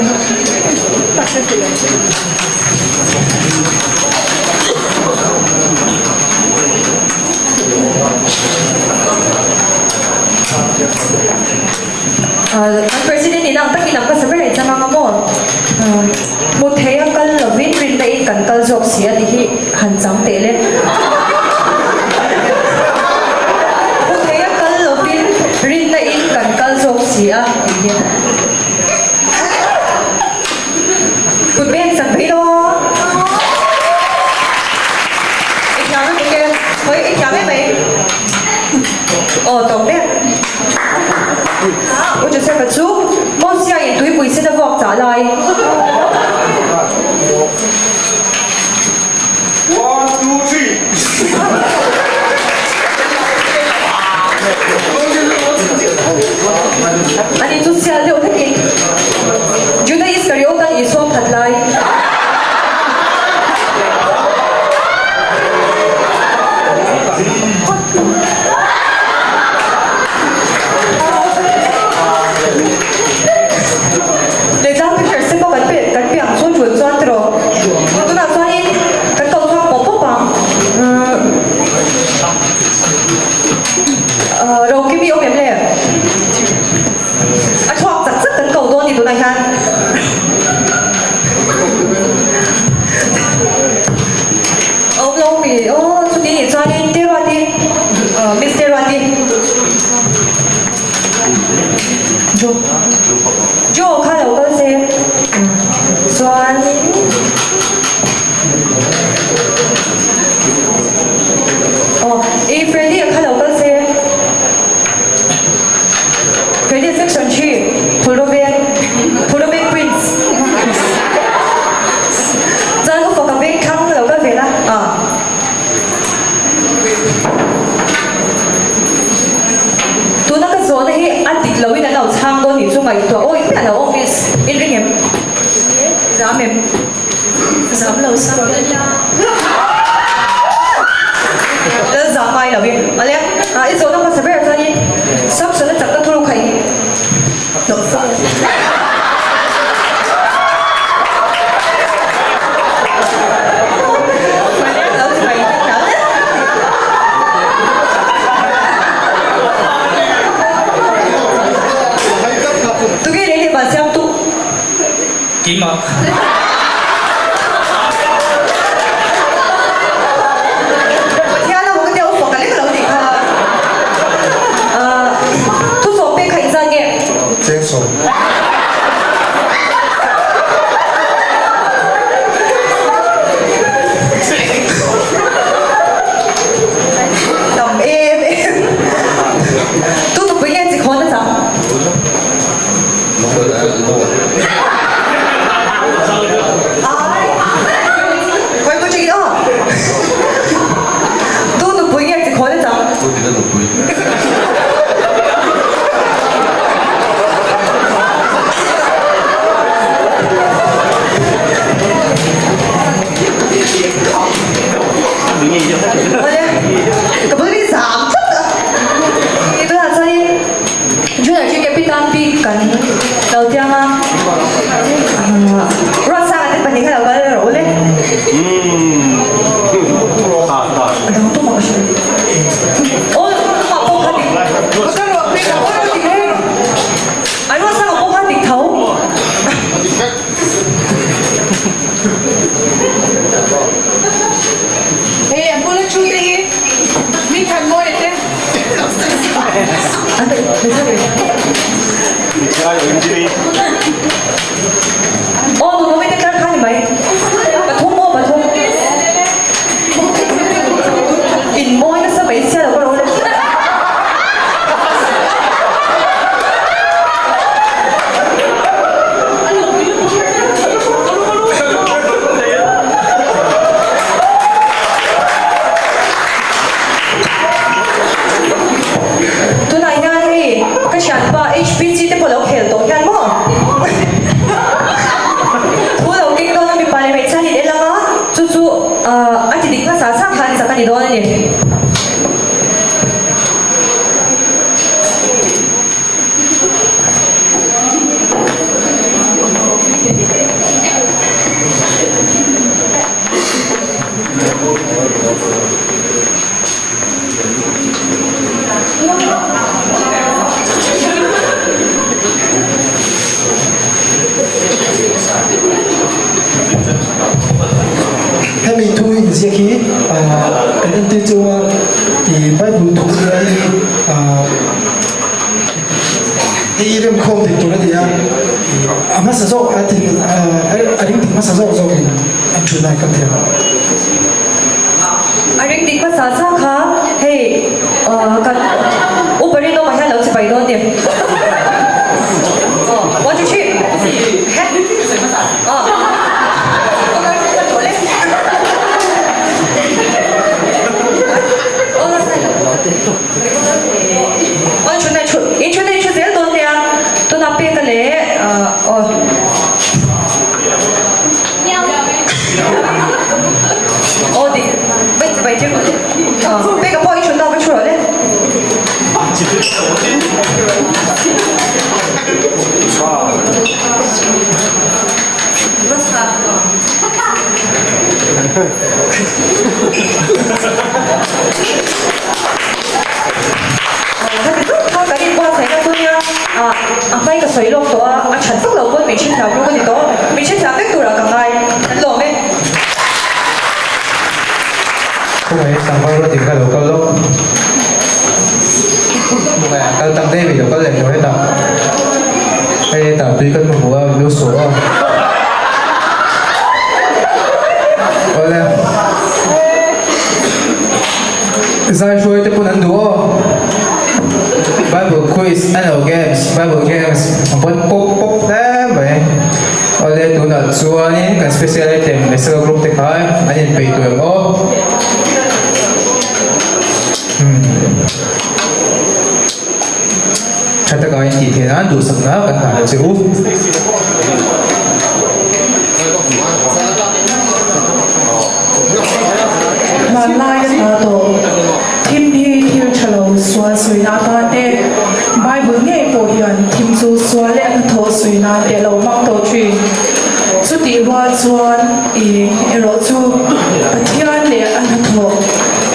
kan president ni nang taki nang ka sabar ai chama mo mo theya kal lovin rin dai kan kal jok sia di hi han chang te le mo theya kal lovin rin dai kan kal jok sia di hiคุณเบนสันพี่โลอีกอย่างไม่เป็นเฮ้ยอีกอย่างไม่เป็นตรงเนี่ย我就想个猪，我只要人对背身的复杂来。1, 2, 3. เลยจ้างพี่เชิญซึ่งก็กันเปลี่ยนส่วนจุดส่วนตรงตัวนั้นส่วนนี้กันตัวส่วนผมปุ๊บปังเราคิดมีโอเมเลยชอบจัดกันเก่าตัวนี้ตัวไหนคะเรามีชุดนี้ส่วนนี้เทวดีมิสเตอร์วดีJo看了我跟谁？酸。哦，Freddy 也看了我跟谁？Freddy section 区，Polovian Prince。这个佛卡边看了我跟谁啦？啊。ตัวนักสอนที่อดีตเราวินาเราช่างตัวนี้ช่วงไหนตัวโอ้ยไม่เอาออฟฟิศอินเดียมสามเราสามเลยนะแล้วสามไม่เราวิ่งมาเลยอีโซนต้องมาสับเปลือกนี่สับสนจับกันทุกใครตัว幾萬。天啊，我跟你我放緊呢個樓地卡，都傻逼係真嘅。接受。都不應該只看得咋？đầu tiên rót sang thì bạn nhìn thấy là cái rổ lên đó tôi mặc gì ôi tôi mặc bộ khăn đi cái rổ này là có gì đây anh rót sang bộ khăn đi thấu Hey, em boleh cuci lagi? Ni kan mau itu. Ada, 너무 밑에 깔끔하니 많이. 돈 먹어 봐, 돈. 인모에서 메시아라고 그러는데. HPG te polo khel to kan mo thu đầu kinh đô mi pale me chani de langa chu chu ati dik na sa sa khan sa kani do niให้มีทุยเสียขี้เป็นที่จัวที่ไปบุญทุกเรื่องที่เรื่องคมติดตัวนั่นเองมาสะสมอาทิตย์อาทิตย์มาสะสมจงอันชุนายกันเดียว Aring dik pa sa sa ka hey kan upari no ma hello sa pai don dia what you chip 인천에 제일 돈이야 돈 앞에 갈래 어디? 왜 지금? 水落咗啊！阿陳福樓嗰邊出頭嗰啲度，邊出頭逼到啦咁嗌落咩？ không phải sang bao lâu thì phải đầu câu lúc tao tập đây vì có lệnh nói tập hay tập tuy cân một vô số olha sai rồi thì cũng ăn đủ Bible quiz and Bible games buat pop dah vậy oleh tu nak suah ni kan special item biasa group tekai ani pay tu yang Chata ka in ti thena du sakna kan ha chu mà lai cái nào đó thêm hi thiêu chalo xóa suy na ta te bài vở nghe bộ hiền thêm du xóa lệ anh thô suy na te lâu mắc tổ truy chút đi hoa chuan ý rồi chú thiên lệ anh thô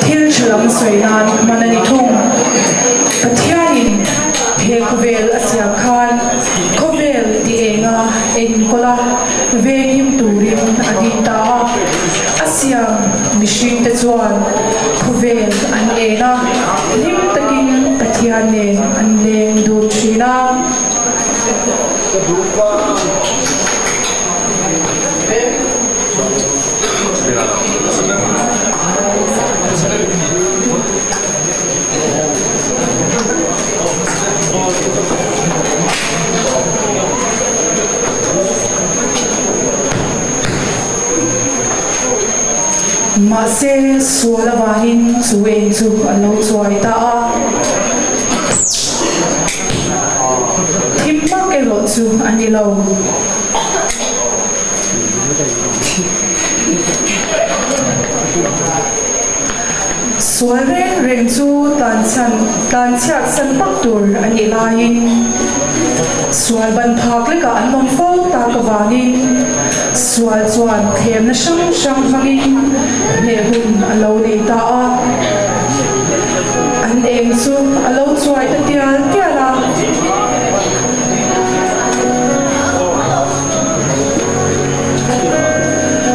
thiêu chalam suy na mà nên thung thiên he kovel asia khan kovel ti enga en kola ve him turim adita asia mishing te chuan kovel an ena lim takin pathian ne an leng du thina mà sẽ xua là vahin chú em chú anh lâu chuối ta thêm mắc cái lỗ chú anh đi lâu xua rèn chú tan chặt sân bắc tur anh đi lain xua ban phạc lấy cả anh mong phô ta cả vahin xua chuan thêm nó sang vangin nè hun anh lâu đi ta anh em chú anh lâu chuối ta tia là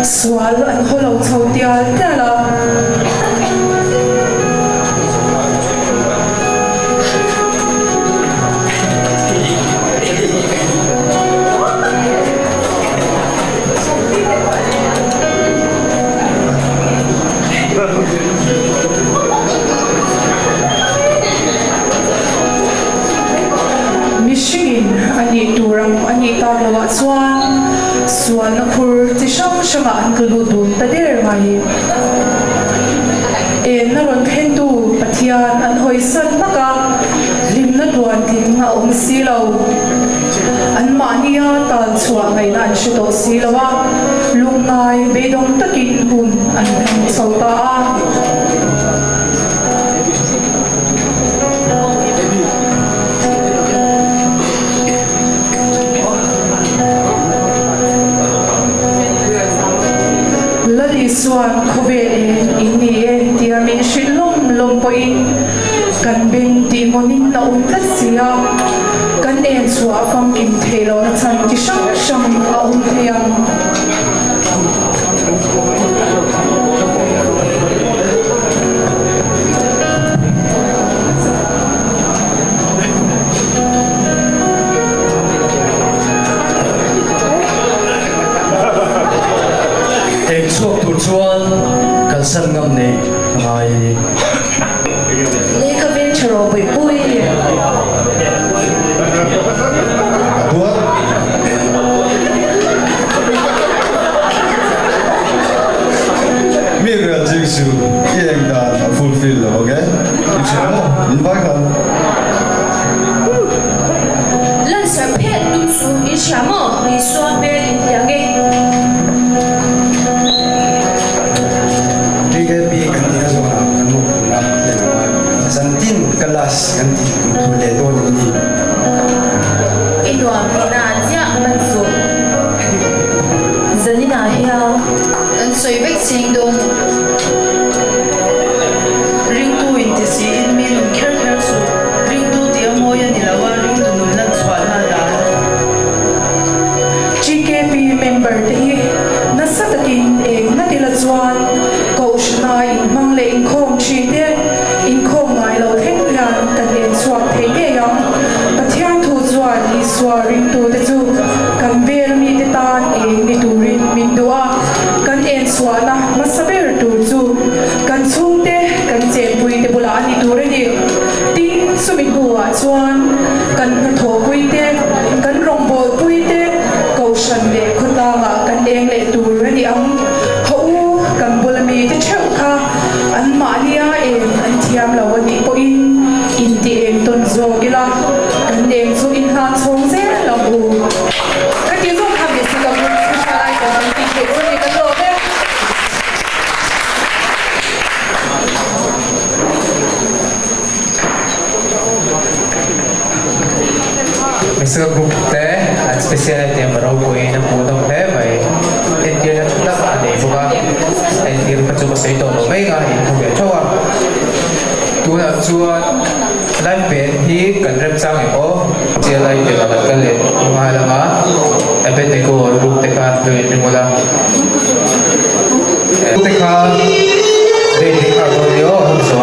xua anh hồ lâu châu tia là Michigan ani turang ani ta lawa chuan na khur chi sang an kalu dun ta der mai en na ron phen tu pathian an hoi san maka lim na duan ting a si lo an mania tal chua ngai nan shi to si lawa lungai be dong takin hun an sau ta suan khovel inni en tia min shilom poin kan ben ti monin na umtat sia kan en chua fam kim thelo na chan ti sang a thiam suốt tu chuan kan san ngam nei ngai le ka vel charo pui pui What? Mira Jigsu, yang dah fulfill, okay? Invite her. lan sa phet tu su i chamo ri so be yang ge Santin kelas ganti boleh tu ni. Inwa pina jia man su zanina hiao an soi vek sing dong ring tu in ti si in min ker su ring tu ti amoya ni lawa ring tu nun lan chwa na da tua chuan kan tho pui te kan rong bol pui te ko shan le khota nga kan deng le tur ni ang ho kan bolami te cheu kha an ma lia an thiam lo ni po in ti en ton zo ila kan deng zo in ha chong se lo bu ka ti zo kham ni si ka bu specialize kan ti ke zo ni ka lo be Mesela grupte spesialite yang baru koi na putong te may entir na chuta ane buka entir pa chupa sa ito no may nga ito kaya chowa tuna chua live band hi kan rep sang ito siya live band akat kalit mahal nga ebet ko group te ka doon yung wala group te ka ready ka ko yo so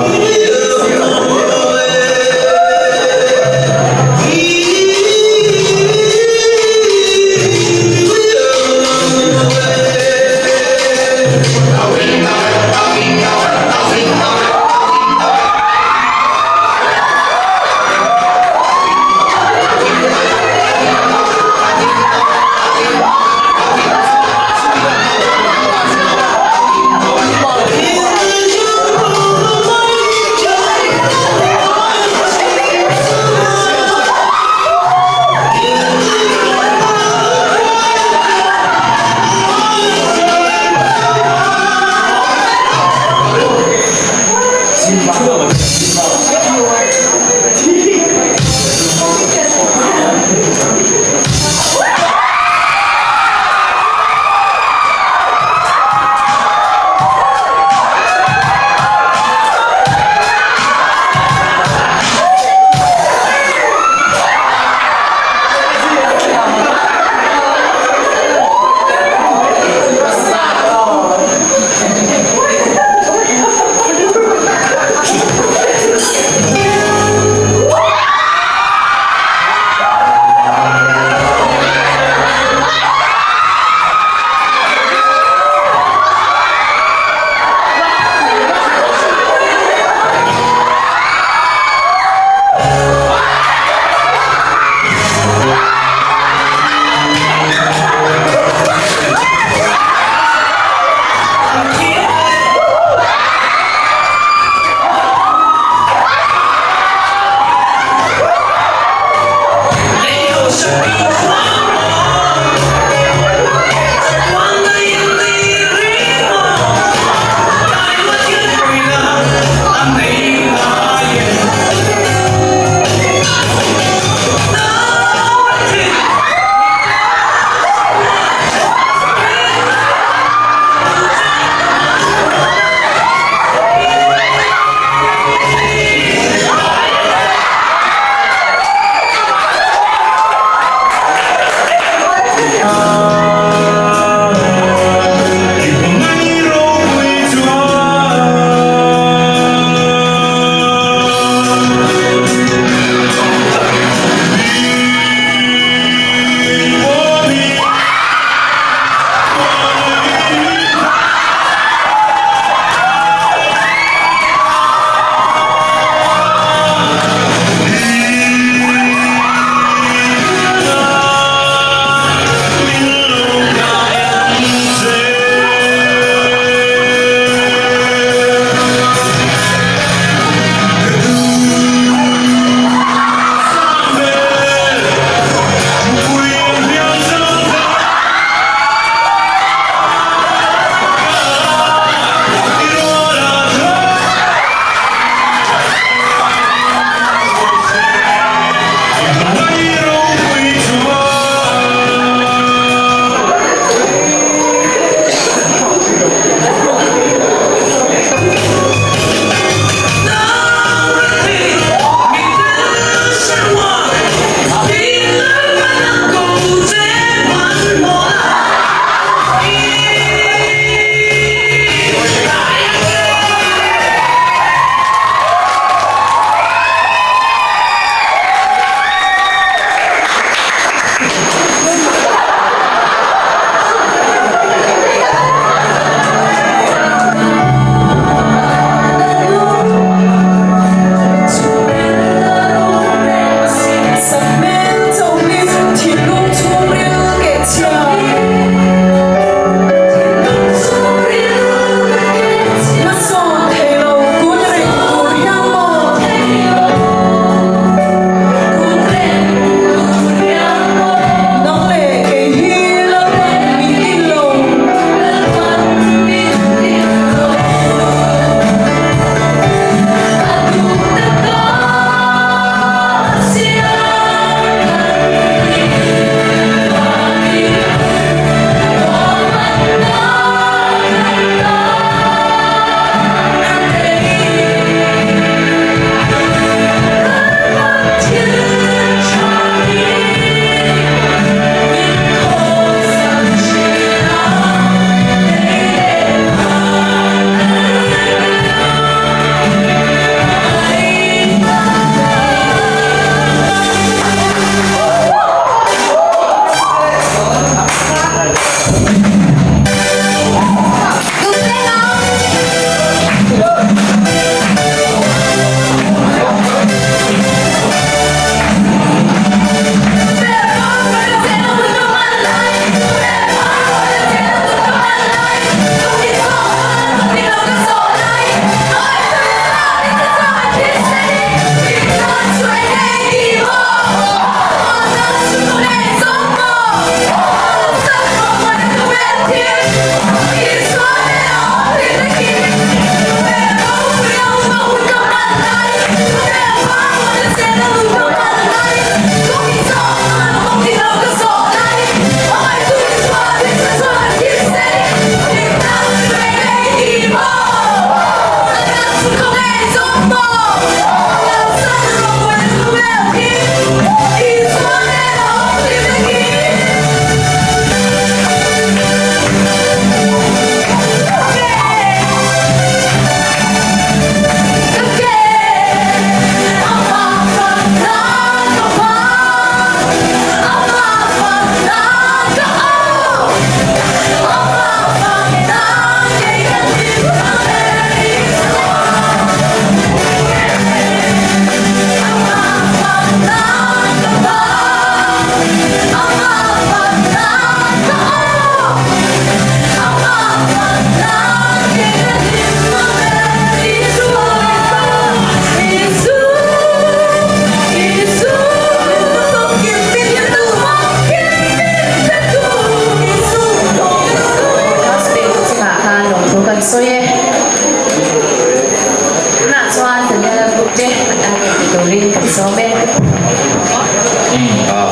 Tori Sobe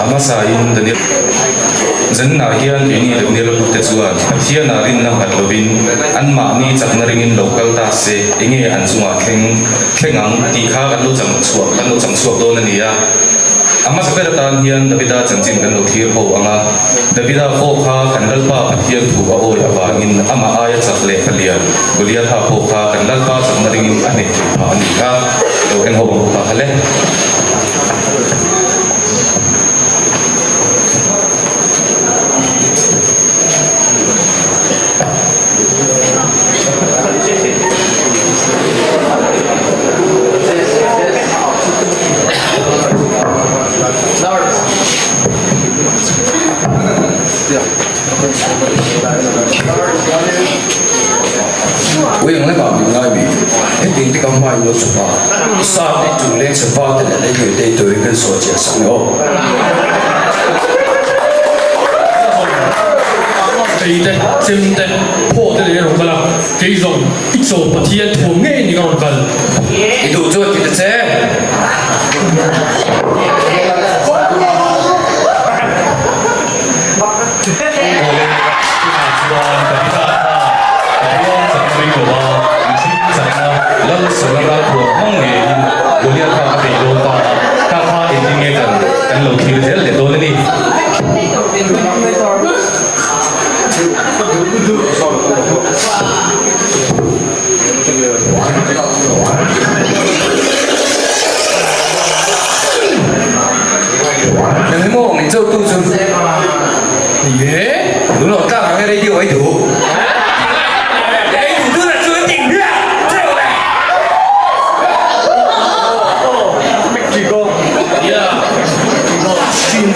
ama sa in the zan na hian ini lo ni lo te chuan hian na rin na hat lovin an ma ni chak na ring in local ta se inge an chunga thengang ti kha kan lo chang chuak do na ni ya ama sa pera tan hian davida chanchin kan lo thir ho anga davida kho kha kan dal pa hian thu a oi awa in ama aya chak le phalian gulia tha kho kha kan dal pa chak na ring in ane pa ani ka lo en ho pa hale Ui ang lấy bảo mình ngay bị hết tiền thì cầm mai nó chụp vào sao để chủ lên chụp vào thì lại người đây tới cái số tiền sáng nữa Cái đấy, chân đấy,破的那种个啦，这种一手把天拖硬你个种个，你都做你的车。你做杜春，耶，侬老大行喺呢啲位度，你度都係做定嘅，即係喂，幾個呀？轉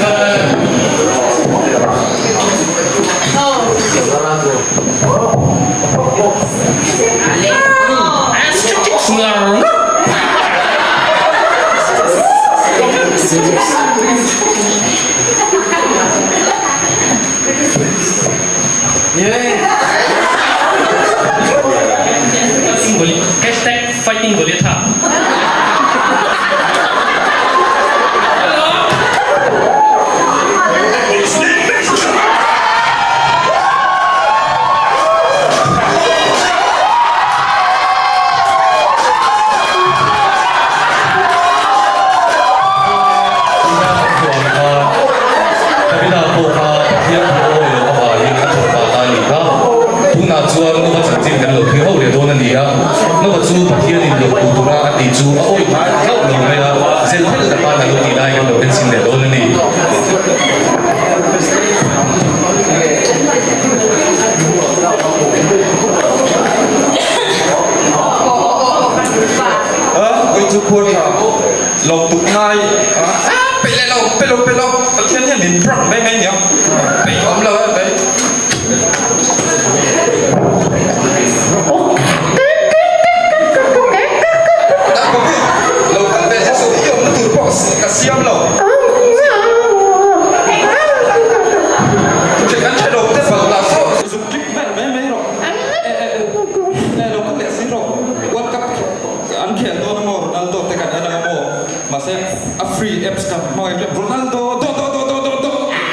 Fighting boleh tak? lộc tục ngay bị lại lộc thiên thiên đến răng đây ngay nhỉ bị ấm lâu đấy đã có bị lộc cần về sẽ số hiệu nó từ bỏ cả xiêm lộc chỉ cần chạy lộc tiếp vào là số dùng clip mấy rồi này lộc có lẽ xin rồi World Cup anh khen tôi nó mồ Ronaldo tay cả anh đang mồ mà sẽ free apps kan mau yang Ronaldo do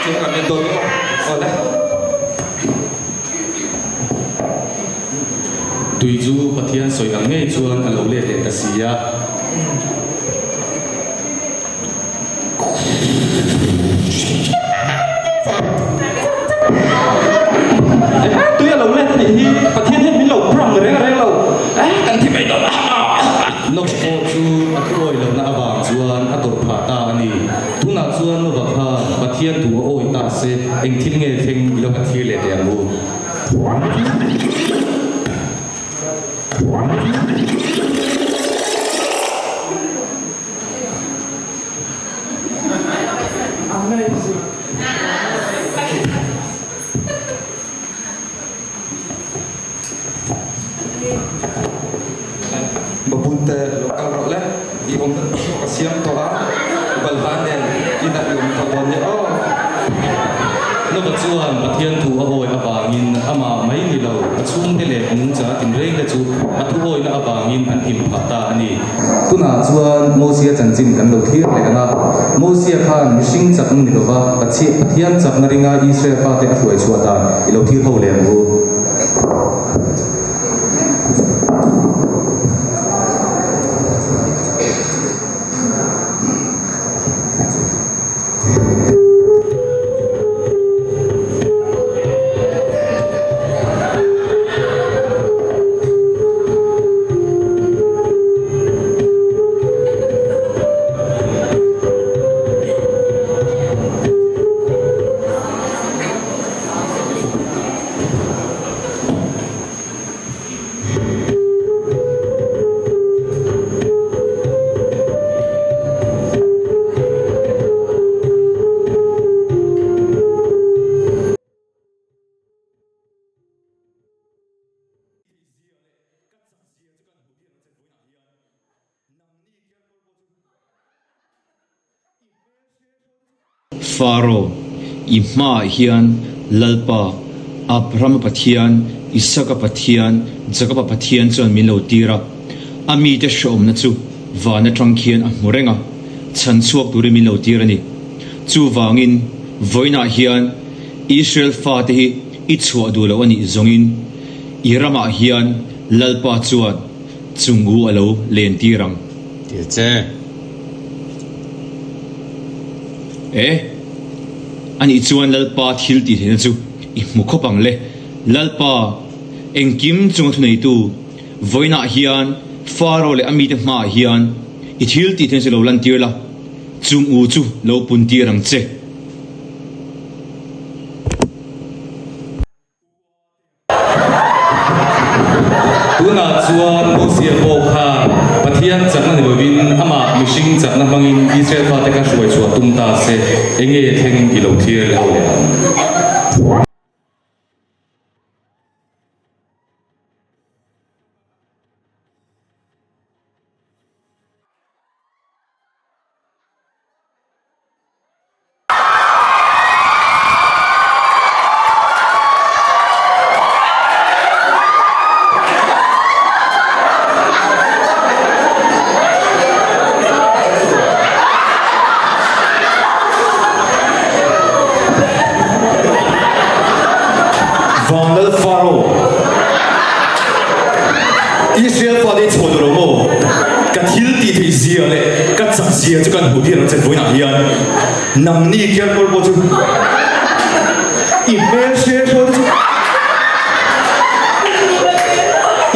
jangan itu oh dah tujuh patian soi ang ngay chuan alo le le ta sia tôi alo le thì hi patian hết mình lẩu prong rồi lẩu kan thì mày đó nok ko chu akroi lo na awang chuan ator pha ta ani tuna chuan no bakha pathian tu oi ta se eng thil nge theng lo ka thil le te amu babunte lokal role i om kasiam toa balhanen ina yung tabonnya oh lo ka chuan pathian thu a hoi a bangin ama mai ni lo a chung te le ong cha tin reng le chu a thu hoi na a bangin an him phata ani tuna chuan mosia chanchin kan lo thir le kana mosia khan mishing chak ni lo wa pathian chak na ringa Israel fa te a hoi chuata i lo thir ho le mu Pharaoh Ima hian lalpa Abraham pathian Isaac pathian Jacob pathian chuan min lo tira ami te shom na chu wana tangkhian a murenga chan chuak turi min lo tir ani chu wangin voina hian Israel fa te hi I chua du lo ani zongin irama hian lalpa chuan chungu alo len tirang che ani chuan lalpa thil ti thena chu I mukhopang le lalpa engkim chung thunei tu voina hian Pharaoh le ami te ma hian I thil ti thena lo lan tir la chung u chu lo pun tirang che tuna chuan mosia bo kha pathian chakna ni lovin ama mishing chakna bangin Israel fa te ka hruai chu tumta se enge theng I lo thir le ho le Israel fa de chho do mo ka thil ti thei zia le ka chak zia chu kan hu hi rang chen voina hian nam ni kyal pol bo chu I mel she so chu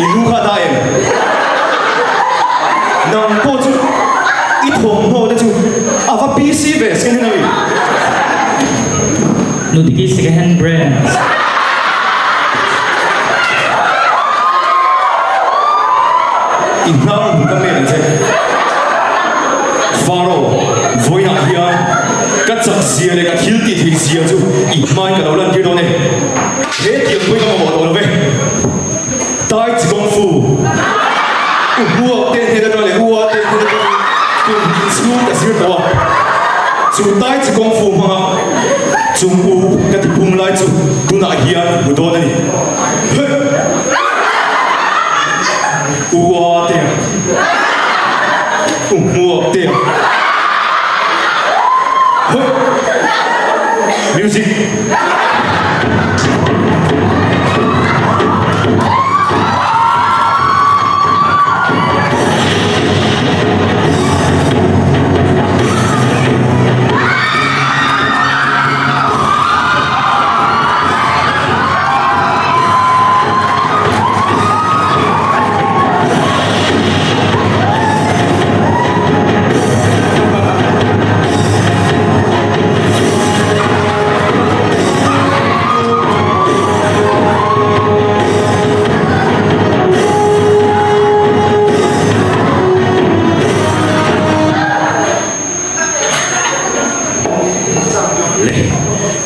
I lu kha da em nam po chu I thom ho de chu ava PC ve sken na wi no diki second hand brands Inang bukan mereka je. Pharaoh, voina hian, kat saksian le kat hilti thi sia chu, imai ka laulan dia done. He dia pun kamu bawa orang be. Tai chi kung fu. Uwa ten he dah le, uwa ten he dah. Tu semua dah siap bawa. Chu tai chi kung fu mah. Chung u kat pung lai chu, tu nak hian mudah ni. Uwa tem, umua tem. Music.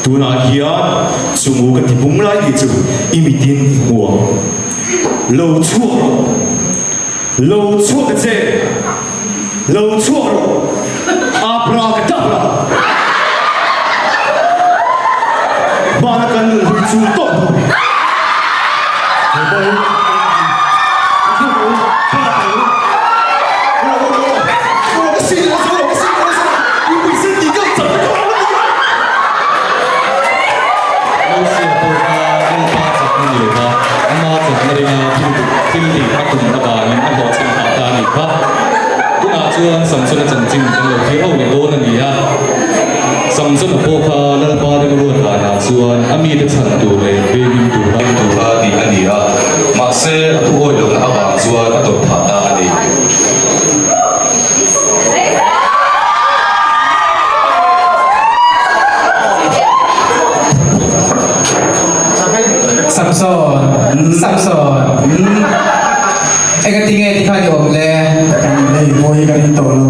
Tuna hian sungu ka tipung lai ki chu imitin mua lo chua ka che lo chua abra ka dabra lo khi ho ni do na ni a sam sam po kha lal pa de ro na na chuan ami de chan tu le be nim tu ha ti ani a ma se thu oi lo na ba chuan a to pha ta aniสับสนไอ้กันติงเงที่ข้าอยู่เลยกันเลยโมยกันโตโล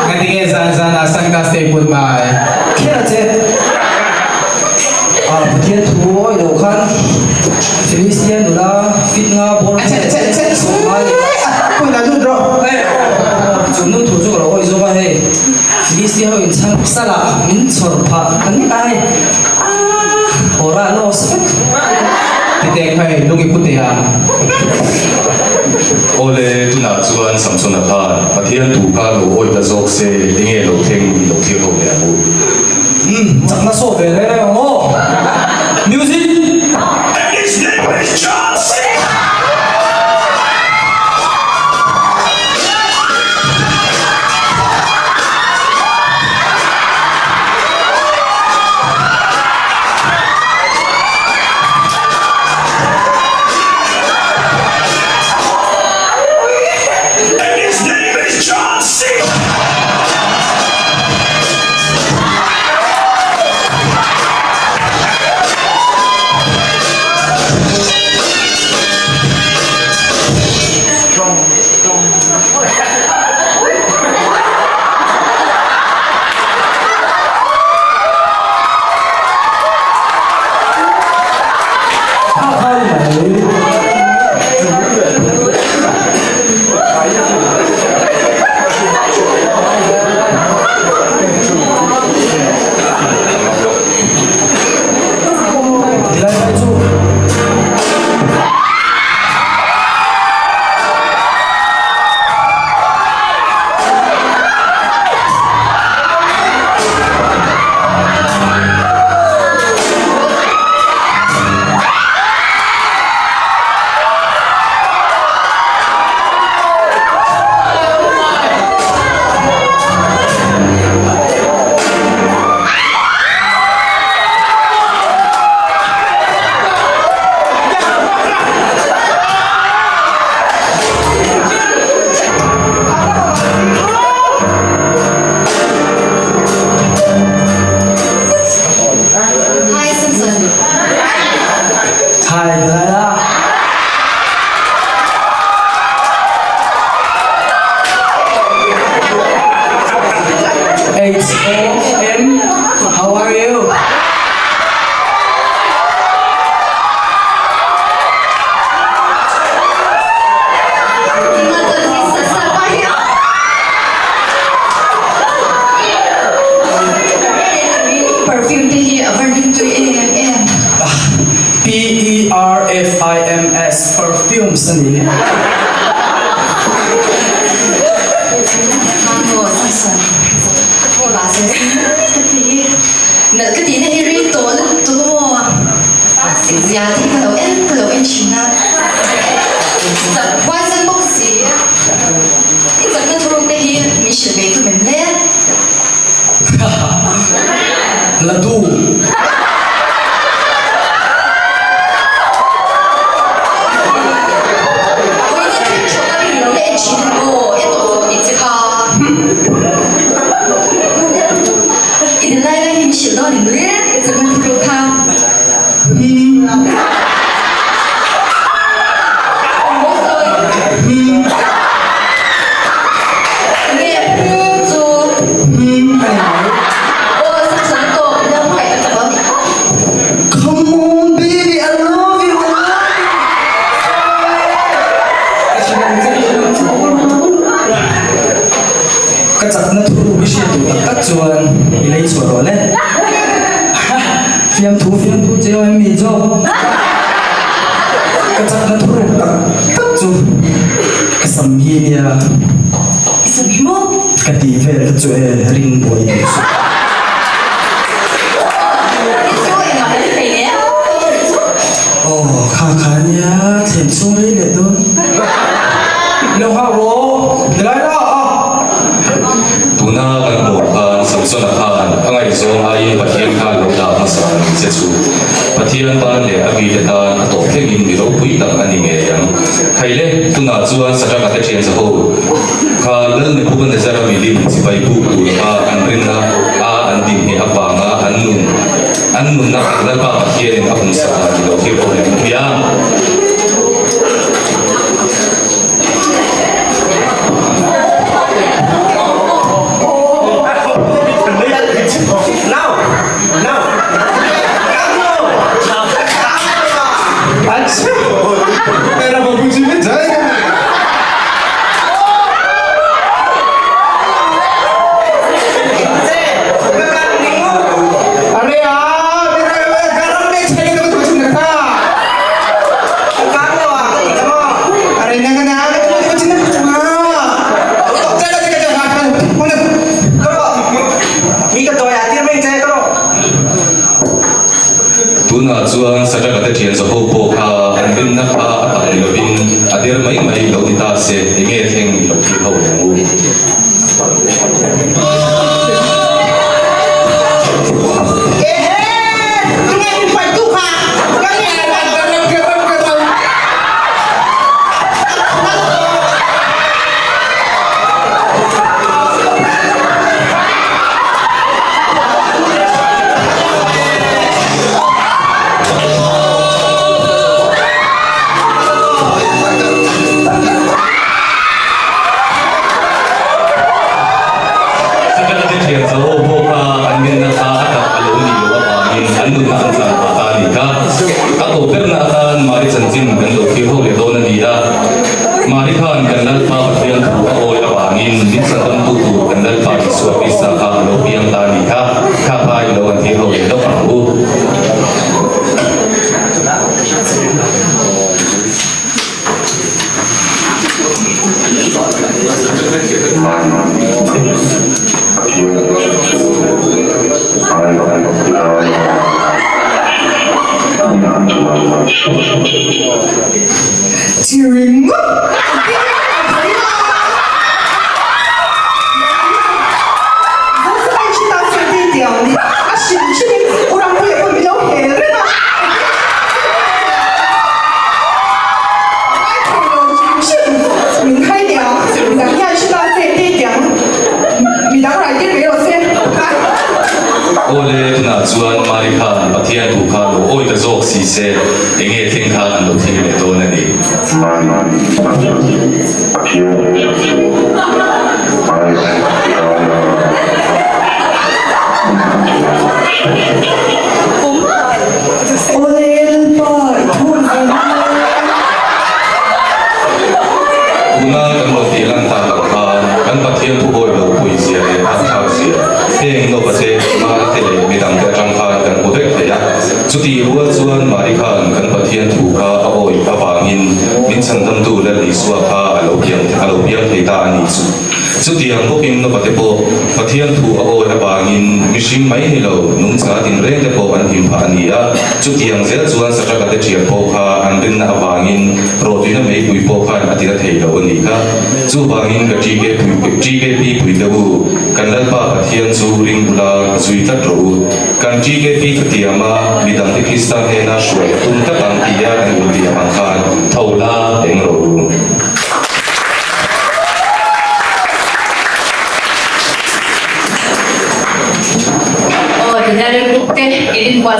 กันติงเงซาสังกัดสเตปุลมาแค่เจ๊ประเทศทัวร์เดี๋ยวคันฟิลิสเตียนดูละฟิตงาบอลเจ๊คุณน่าดูดรอจุดนู้นถูกจุดเราโอ้ยจะว่าเฮ้ฟิลิสเตียนเขาอินช่างสลับมินชอร์พาอันนี้อะไรโอ้ราโนสที่เด็กให้ลูกอีพุทธิยาโอเลตุนาจวนสัมสนพานมาเทียนถูกพาโลโอยตะโซกเซลิเงโลเทงโลเทียโลเนี่ยบูจักมาโซ่ไปเลยนะโอ้มิวสิก And his name is John C. PERFIMS perfume seni. Nợ cái tí này ri tổ mò xịn giá thì cái đầu em chín ha tập quay dân bốc xí ít dẫn cái thùng đây hi mình xử lý tụi mình lên là đủ ôi cái chuyện chỗ ta bị nó lên chín bộ em tổ ít chứ ha ít lại mình xử đó thì lên ít dẫn cái thùng ha chuan i lấy chuột rồi lên phiêm thú chơi em mì cho cái chắc nó thú tất chu cái sầm hi bia cái sầm hi mô cái tí về cái chuột ring boy khá nha thèm xuống đấy để tôi lâu hao rồi lại đó cái chuyện xã hội khá lớn mình cũng cần ra vì đi chỉ phải buộc tụi anh bên na anh tìm hiểu và anh nung nặng là ba kia nên anh sẽ đi đâu kia cũng được kia Era para puji menjai kan? Are yaar, mere garam mein chai to kuch nakha. Kaam lo are nangan aage to kuch na kuch na. Chalo chalo haat kan. Karo. Ini ka doya tir mein chai karo. Tuna chuan sata kata thian zo ho po kha an bin na kha a lo bin adir mai mai lo ti ta se nge theng lo ki ho mu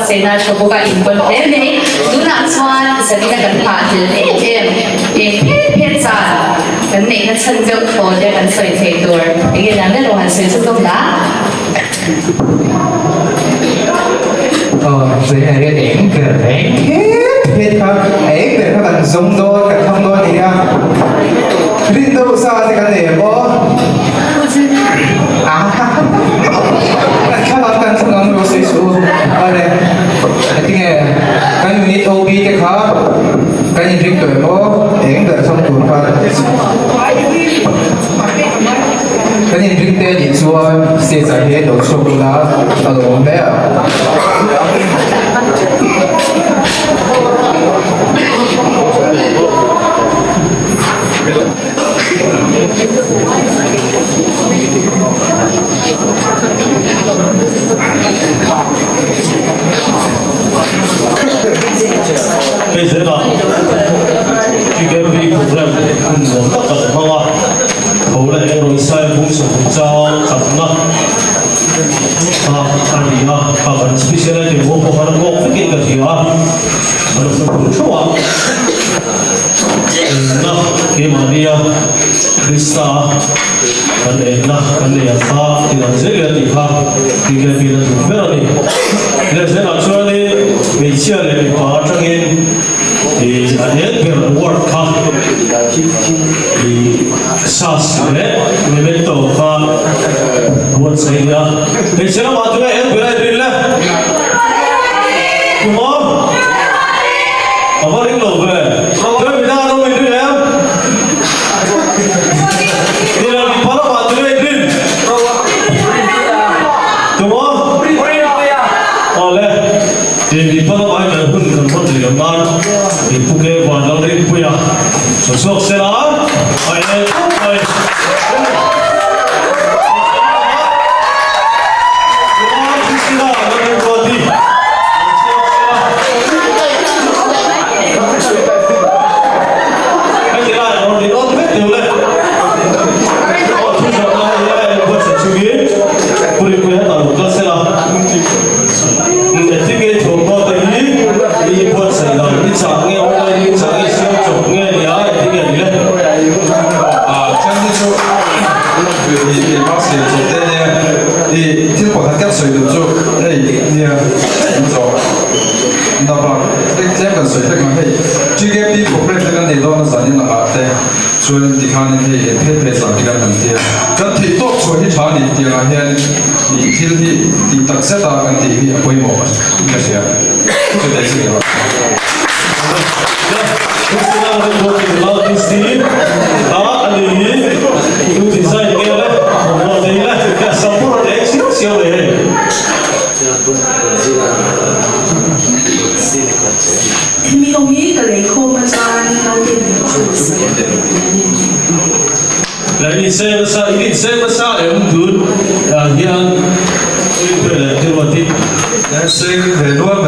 Sena Shoboka Impol Leme, Duna Swan, Sabina Ganpatil, Pizza, the name of Sanjok for the Answer. Again, I'm the one who took that. Dưới này cái điểm kìa đấy hết không ấy để các bạn giống đôi cả không đôi thì linh đâu sao thì cái này có các bạn cần không có sự số ở đây cái này cái unit OB cái khó cái nhìn riêng tuổi có điểm để xong tuổi qua cái nhìn riêng tên nhìn xuống sẽ giải hết đồ số của nó ở đâu đấy à bây giờ là cái program của tất cả mọi na kan le kha ti na se le ti kha ti ke pi na su me ni le se na chu ni me chia le mi pa chang in e a ne pe word kha e sas le me me to kha word sai ya pe se na ma tu e pe ri le kuma Apa ring lo be? Kau bila lo main tu ya? Dia lagi pada waktu ni Edwin. Tunggu. Oleh. Dia pada waktu ni pun kan pun dia kan. Dia punya walau dia punya. Sosok selah. Ayat.所以你看那些配备上这个问题，这提到出去查你这个些，你其实你特色的跟地域规模，这些，就得是了。มีตรงนี้กับเลยโคมาจานเราเรียนแล้วนี่เซมซาเอ็มดูดยังที่วันที่但是很多没。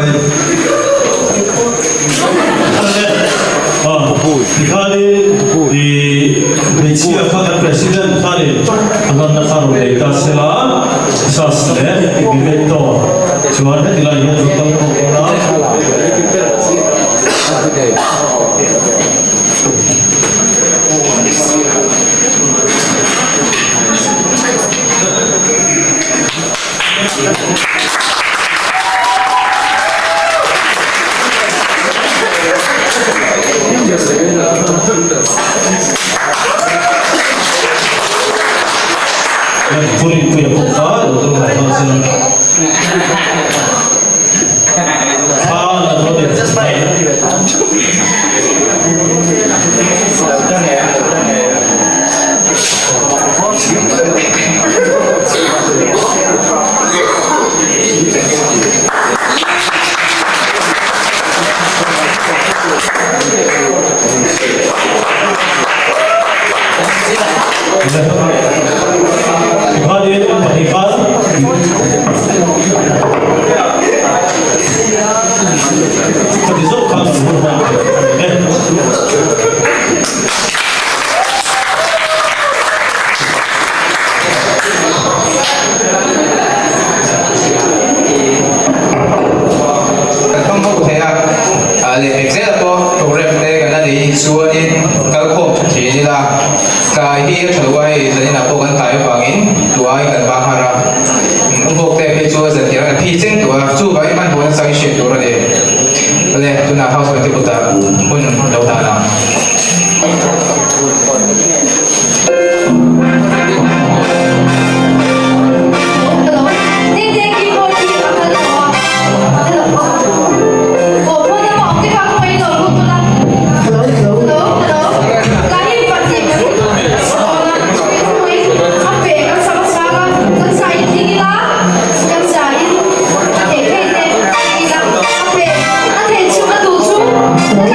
di kali di Malaysia kan presiden kali akan nakar oleh kasela sasle di beto cuma ada di lain tentang Puri punya buka untuk menghasilkan hal atau Hãy subscribe cho kênh Ghiền Mì Gõ để không bỏ lỡ những video hấp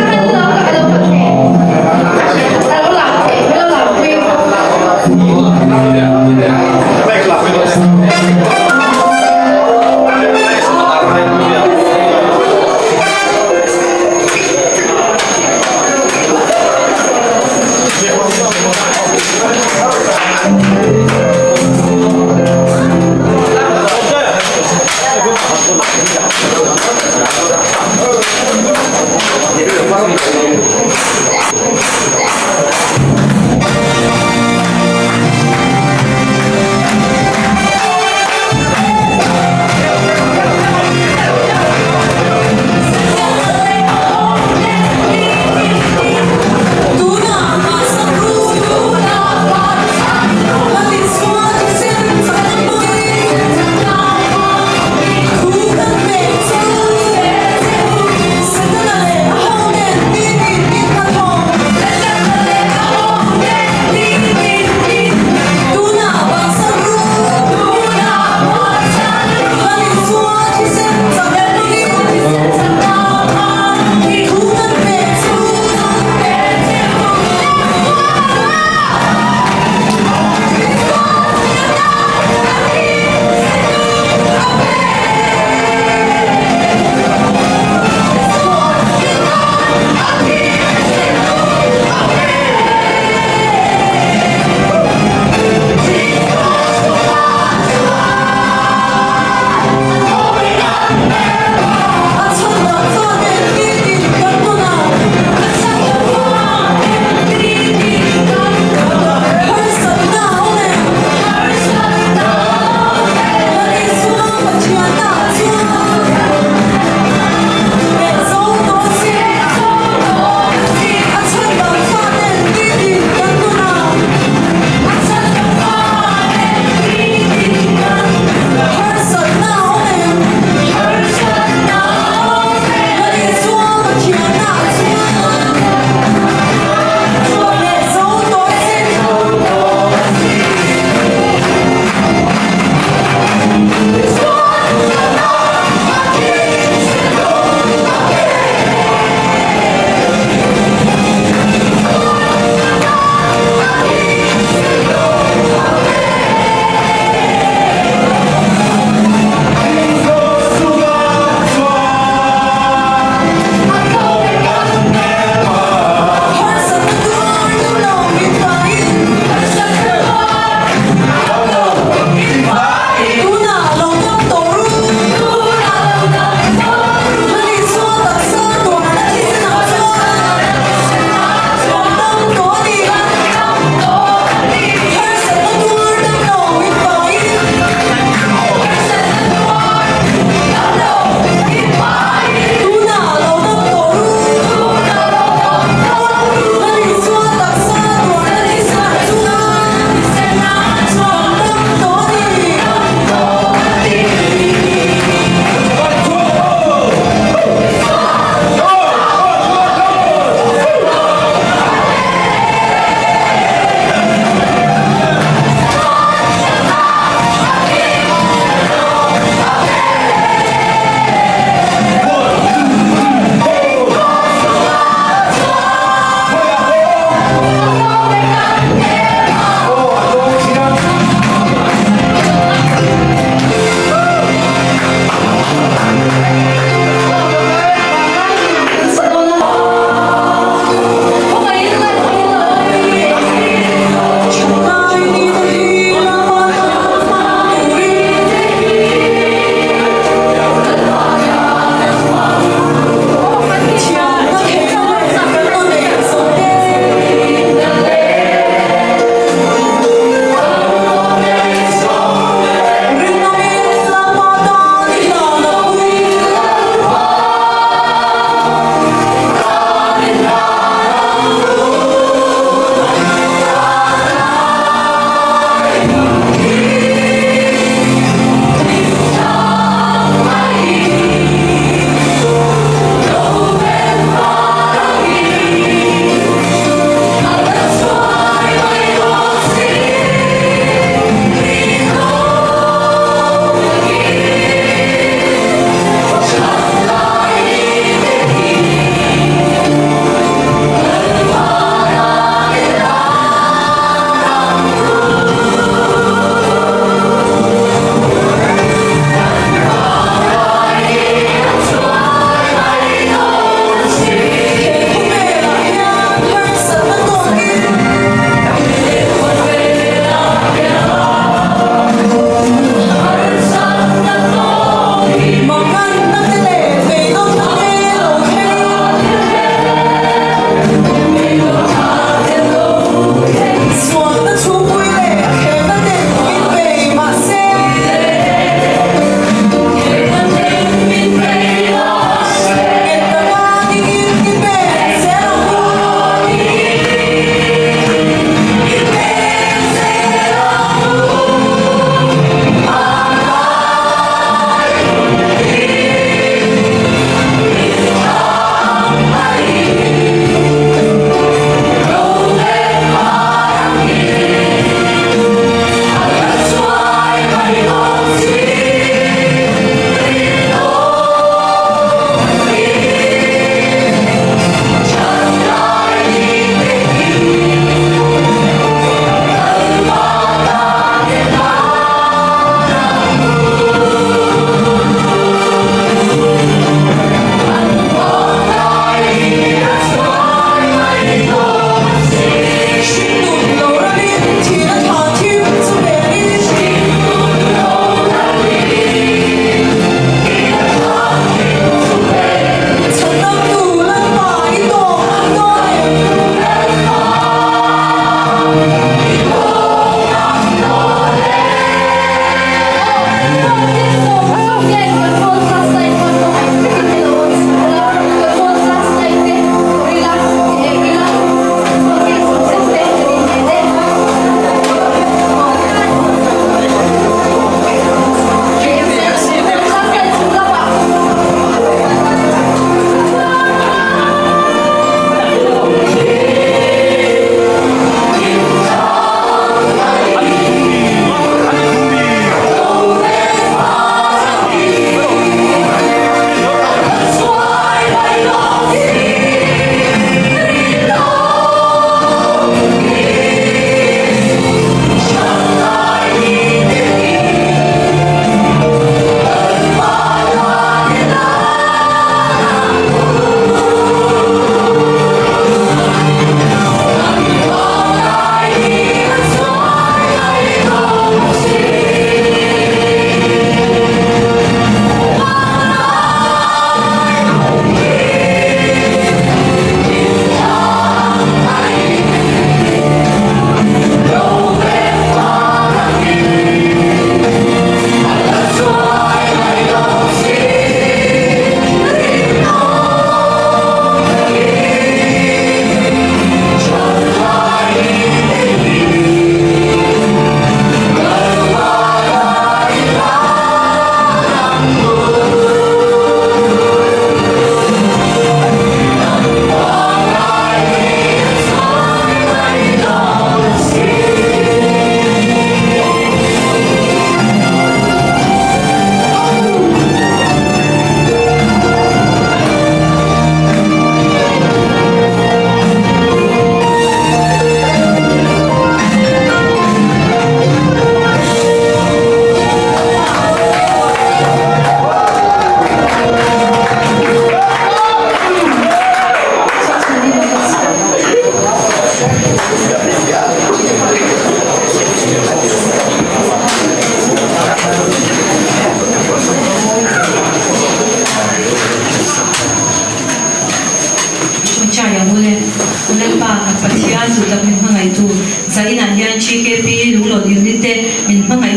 dẫn.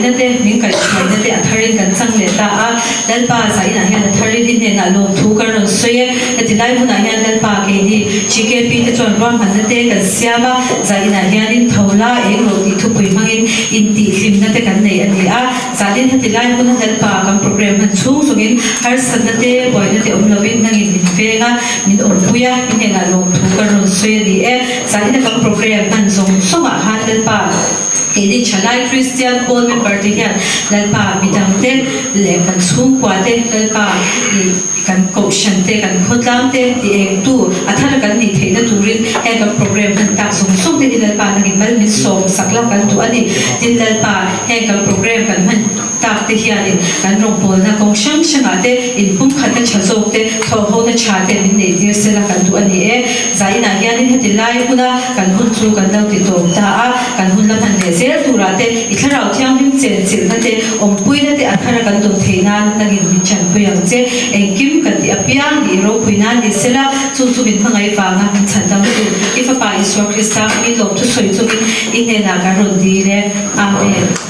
na te min kai chhai na te atharin kan chang le ta a lalpa sai na hian atharin in ne na lom thu kan ron soye atilai huna hian lalpa ke ni GKP te chon ram han na te kan siama zai na hian in thola eng ro ti thu pui mangin in ti hlim na te kan nei ani a zadin atilai huna lalpa kan program han chung sungin har san na te boy na te omlovin nangin min venga min om puya in ne na lom thu kan ron soye di e zadin kan program han zong soma han lalpa Ini chalai Christian Paul min party hian lalpa bidang te le kan chung kwa te lalpa kan coaching te kan khotlam te ti ek tu athar kan ni theina turin he kan program kan ta song te lalpa nagi mal min som sakla kan tu ani tin lalpa he kan program kan man tak te hian kan rong pol na kong shang shang ate in pum khat ka chazok te tho ho na cha te min nei dir se la kan tu ani e zai na hian in hetilai kuna kan hun chu kan dau ti tom ta a kan hun la man ne zel turate itharau thiam him chen chil na te om pui na te athara kan tu theina nagin min chan puyang che engkim kan ti apiang di ro puina ni sela chu chu bin phangai fa nga min chan dam tu ifa pa iswa krista mi lo tu soi chu in ne na ka ron di le amen